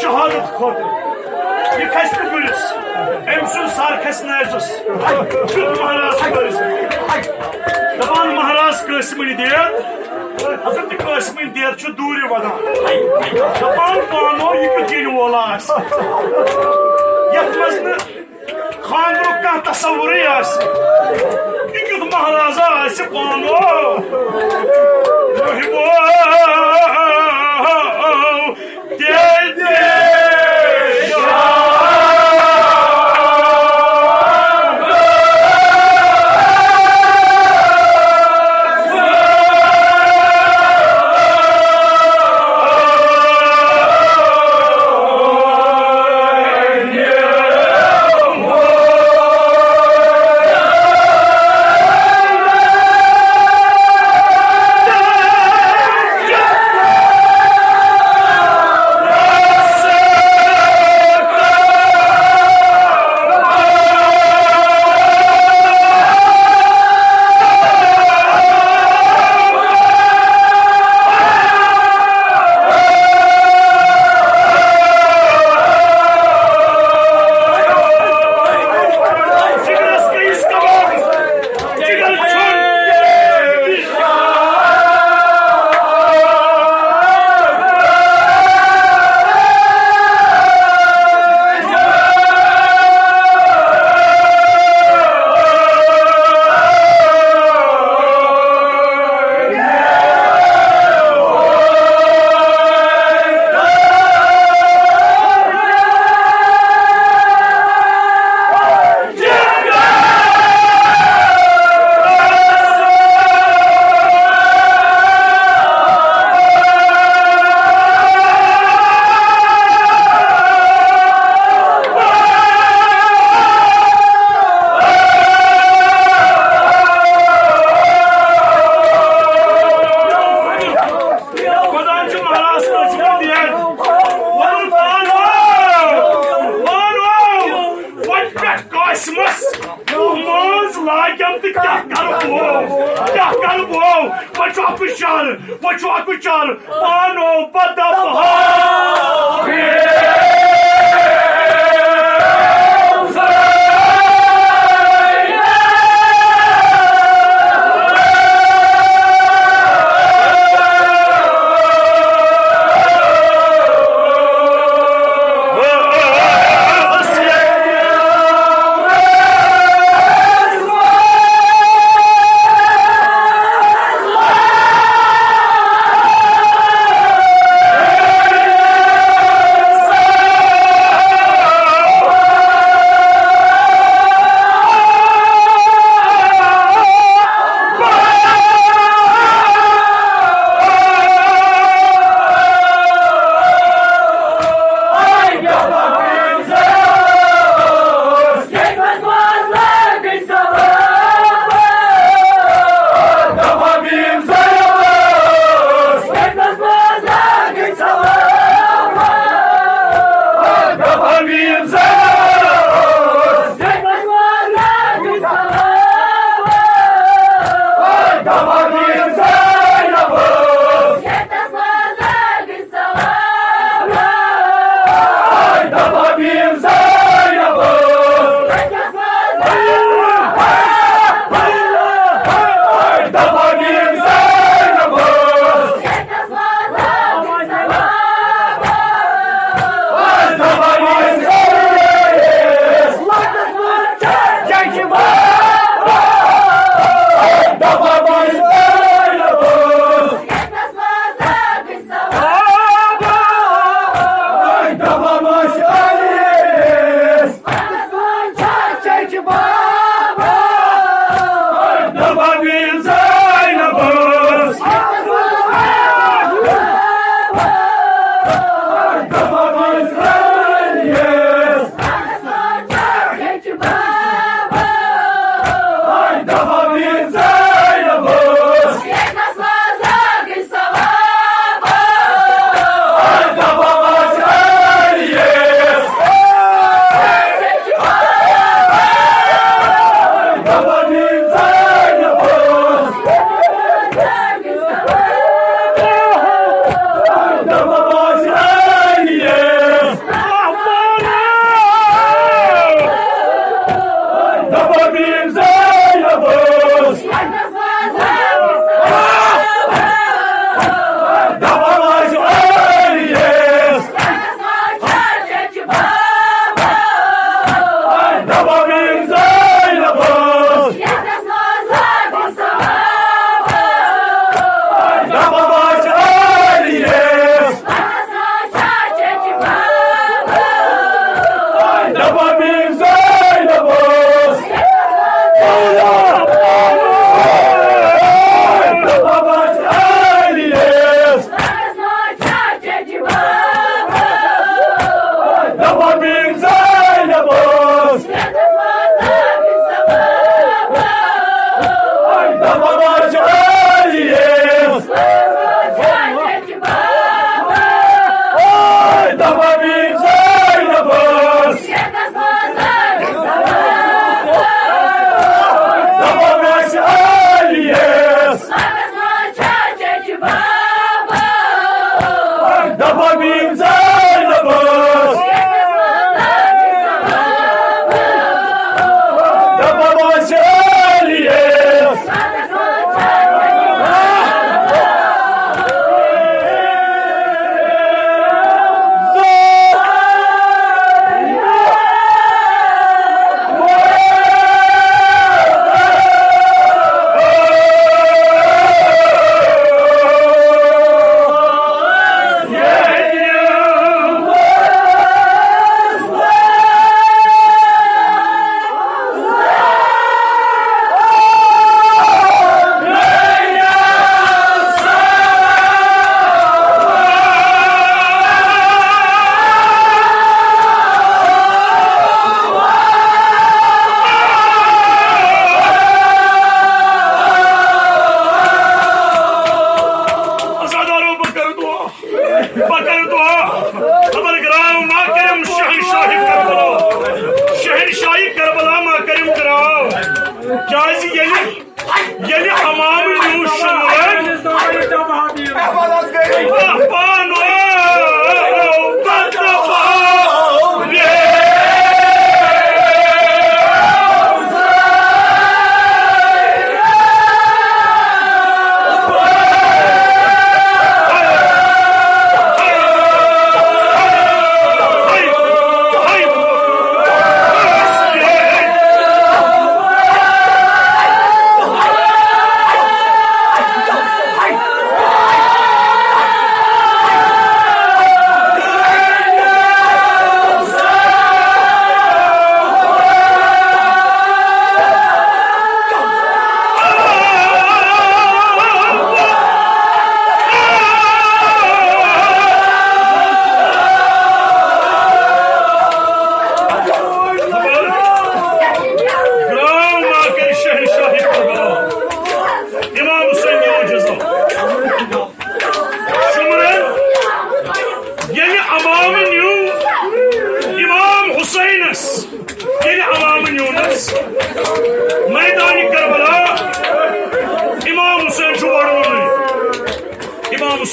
Şehadet kodu. ये खस पे गुलिस M सुन सार खस नजस शुद्ध महाराज गुलिस दपान महाराज कसमनी देर हजरत कसमनी देर छु दूरी वदान दपान पानो ये दिन वोला यथ मज न खानदर कह तस्वुर ये महाराजा पानो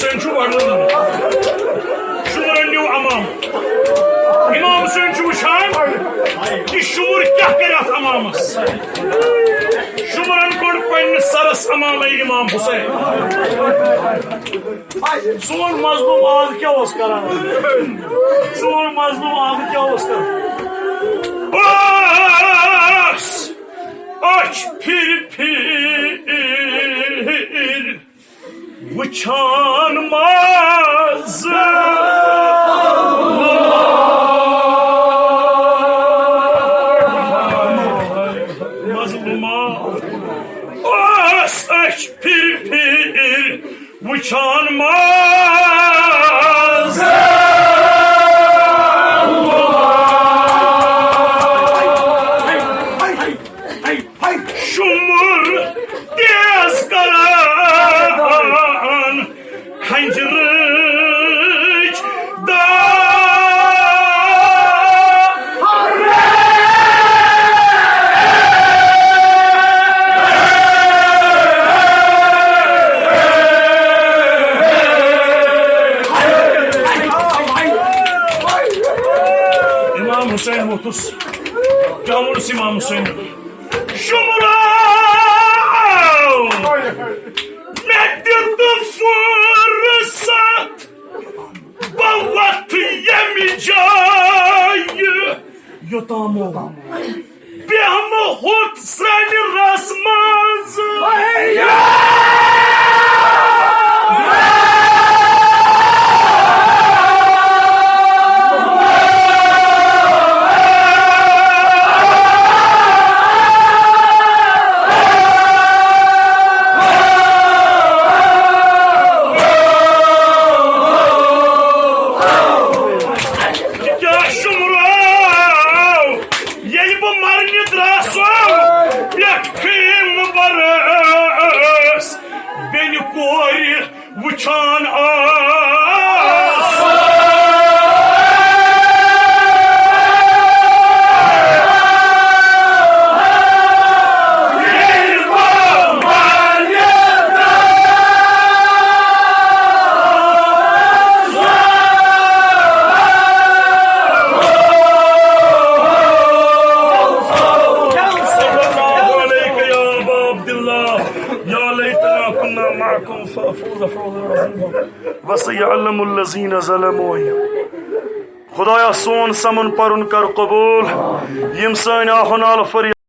Hüseyin şu varlığını. Şunların new amam. İmam Hüseyin şu uşağın. Ki şumur kah kerat amamız. Şumuran konup koyunu sarıs amamı İmam Hüseyin. Son mazlum ağzı kya Oscar'a. Son mazlum ağzı kya Oscar'a. As! Aç pir pir uçanmaz mazluma as aç pir pir uçanmaz şumur diyaz karan kancırıç da İmam Hüseyin Muhtus Gavurus İmam Hüseyin Şumura Meddet fırsat Bavat yemeyeceği Yotamı Behmi hut seni rasmaz Beni koy uçan as معكم فأفوز فوزا عظيما وسيعلم الذين ظلموا خدایا سون سمن پرن کر قبول یم سٲنۍ آہن آل فریاد